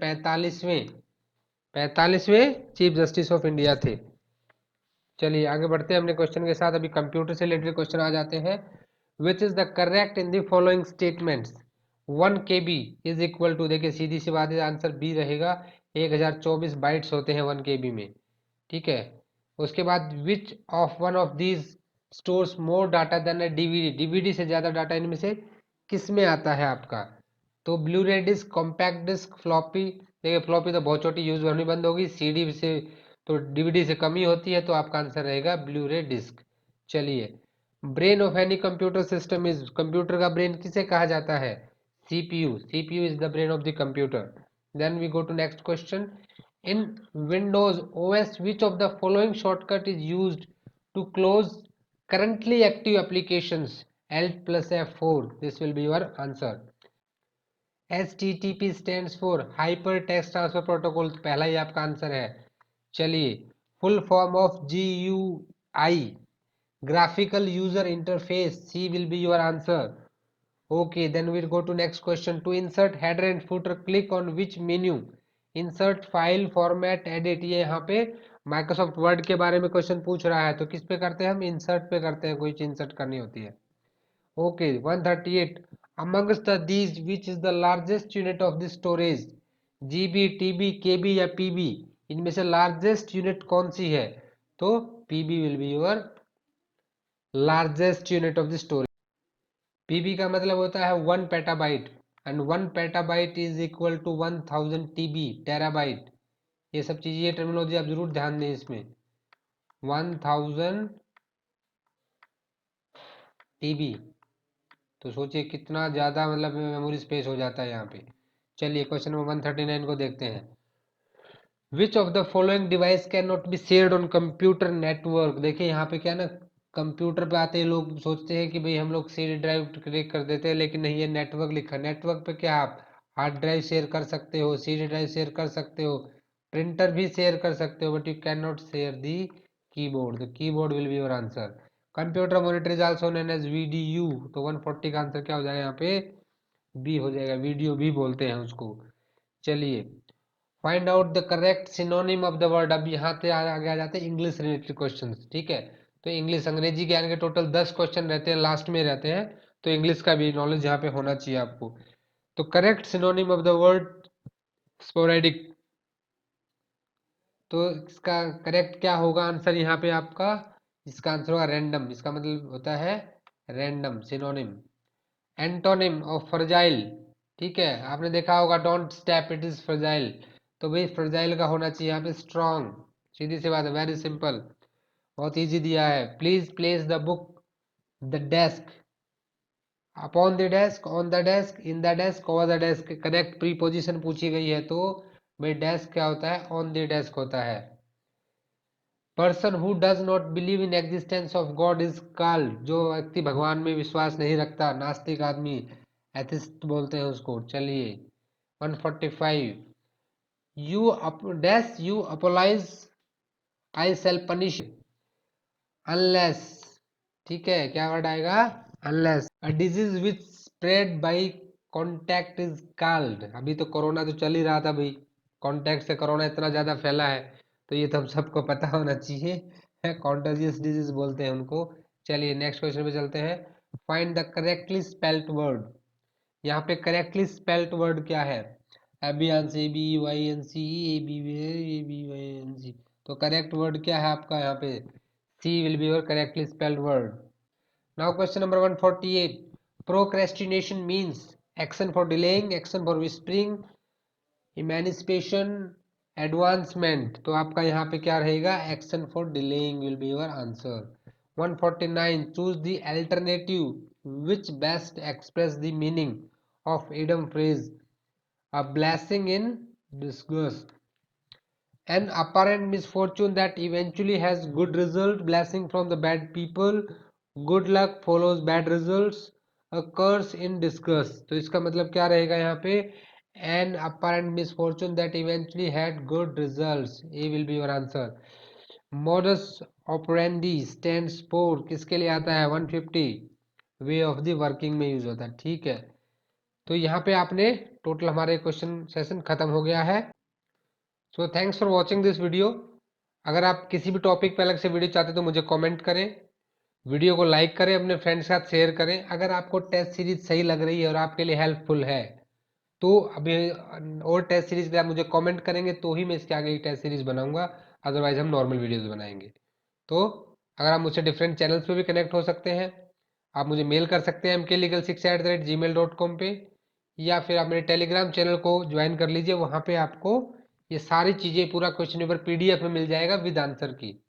45वें चीफ जस्टिस ऑफ इंडिया थे। चलिए आगे बढ़ते हैं अपने क्वेश्चन के साथ। अभी कंप्यूटर से रिलेटेड क्वेश्चन आ जाते हैं। Which is the correct in the following statements? 1 KB is equal to, देखिए सीधी सी बात है, आंसर बी रहेगा। 1024 बाइट्स होते हैं 1 KB में। ठीक है, उसके बाद which of one of these stores more data than a DVD? DVD से ज्यादा डाटा इनमें से किस में आता है आपका? तो blue ray disc, compact disc, floppy. देखिए फ्लॉपी तो बहुत छोटी, यूज होनी बंद होगी। सीडी से तो डीवीडी से कम ही होती है, तो आपका आंसर रहेगा ब्लू रे डिस्क। चलिए, brain of any computer system is, computer का ब्रेन किसे कहा जाता है? CPU. CPU is the brain of the computer. Then we go to next question. In Windows OS, which of the following shortcut is used to close currently active applications? Alt plus F4. This will be your answer. HTTP stands for Hypertext Transfer Protocol, पहला ही आपका answer है। चलिए, full form of GUI, graphical user interface, C will be your answer. Okay, then we'll go to next question. To insert header and footer, click on which menu? Insert file format edit. ये यहाँ पे Microsoft Word के बारे में question पूछ रहा है, तो किस पे करते हैं हम? इंसर्ट पे करते हैं, कोई चीज इंसर्ट करनी होती है. Okay, 138. Amongst these, which is the largest unit of the storage? GB, TB, KB या PB? इनमें से largest unit कौन सी है? तो PB will be your largest unit of the storage. PB का मतलब होता है 1 petabyte and 1 petabyte is equal to 1000 TB terabyte. ये सब चीजें, ये टर्मिनोलॉजी आप जरूर ध्यान दें इसमें. 1000 TB, तो सोचिए कितना ज़्यादा मतलब मेमोरी स्पेस हो जाता है यहाँ पे. चलिए क्वेश्चन नंबर 139 को देखते हैं. विच of the following device can not be shared on computer network? देखिए यहाँ पे क्या है ना, कंप्यूटर पे आते ही लोग सोचते हैं कि भाई हम लोग CD ड्राइव क्रिएट कर देते हैं, लेकिन नहीं, ये नेटवर्क लिखा. नेटवर्क पे क्या आप हार्ड ड्राइव शेयर कर सकते हो, CD ड्राइव शेयर कर सकते हो, प्रिंटर भी शेयर कर सकते हो, but you can not share the keyboard. The keyboard will be your answer. Computer monitor is also known as VDU. तो 140 का आंसर क्या हो जाएगा यहाँ पे? बी हो जाएगा. वीडियो भी बोलते हैं उसको. चलिए, find out the correct synonym of the word. अब यहाँ से आगे आ जाते हैं इंग्लिश रिलेटेड क्वेश्चन. ठीक है, तो इंग्लिश अंग्रेजी ज्ञान के टोटल 10 क्वेश्चन रहते हैं, लास्ट में रहते हैं, तो इंग्लिश का भी नॉलेज यहाँ पे होना चाहिए आपको. तो correct synonym of the word sporadic, तो इसका करेक्ट क्या होगा आंसर यहाँ पे आपका? इसका आंसर होगा रैंडम. इसका मतलब होता है random synonym. Antonym of fragile, ठीक है, आपने देखा होगा don't step it is fragile. तो भाई फ्रजाइल का होना चाहिए यहाँ पे स्ट्रॉन्ग. सीधी सी बात है, वेरी सिंपल, बहुत इजी दिया है. Please place the book the desk, upon the desk, on the desk, in the desk, over the desk. Correct preposition पूछी गई है, तो भाई डेस्क क्या होता है? ऑन द डेस्क होता है. Person who does not believe in existence of God is called. जो व्यक्ति भगवान में विश्वास नहीं रखता, नास्तिक आदमी, एथिस्ट बोलते हैं उसको. चलिए 145. You dash you apologise I shall punish unless. ठीक है, क्या वर्ड आएगा? Unless. A disease which spread by contact is called. अभी तो कोरोना तो चल ही रहा था भाई, कॉन्टैक्ट से कोरोना इतना ज्यादा फैला है, तो ये तो हम सबको पता होना चाहिए. कॉन्टेजियस डिजीज बोलते हैं उनको. चलिए नेक्स्ट क्वेश्चन पे चलते हैं. Find the correctly spelled word. यहाँ पे करेक्टली स्पेल्ड वर्ड क्या है? एबियंस, ABYNCE, तो करेक्ट वर्ड क्या है आपका यहाँ पे? C will be your correctly spelled word. Now question number 148. Procrastination means action for delaying, action for whispering, emancipation, advancement. तो आपका यहाँ पे क्या रहेगा? Action for delaying will be your answer. 149. Choose the alternative which best express the meaning of idiom phrase a blessing in disgust. An apparent misfortune that eventually has good result, blessing from the bad people, good luck follows bad results, a curse in disgust. तो इसका मतलब क्या रहेगा यहाँ पे? An apparent misfortune that eventually had good results. A will be your answer. Modus operandi stands for किसके लिए आता है? 150. वे ऑफ द वर्किंग में यूज होता है. ठीक है, तो यहाँ पे आपने टोटल हमारे क्वेश्चन सेशन खत्म हो गया है. So thanks for watching this video. अगर आप किसी भी टॉपिक पे अलग से वीडियो चाहते तो मुझे कमेंट करें, वीडियो को लाइक करें, अपने फ्रेंड्स के साथ शेयर करें. अगर आपको टेस्ट सीरीज सही लग रही है और आपके लिए हेल्पफुल है, तो अभी और टेस्ट सीरीज के आप मुझे कमेंट करेंगे तो ही मैं इसके आगे की टेस्ट सीरीज बनाऊंगा, अदरवाइज हम नॉर्मल वीडियोज बनाएंगे. तो अगर आप मुझसे डिफरेंट चैनल्स पे भी कनेक्ट हो सकते हैं, आप मुझे मेल कर सकते हैं mklegalशिक्षा@gmail.com पे, या फिर आप मेरे टेलीग्राम चैनल को ज्वाइन कर लीजिए. वहाँ पे आपको ये सारी चीज़ें, पूरा क्वेश्चन पेपर PDF में मिल जाएगा विद आंसर की.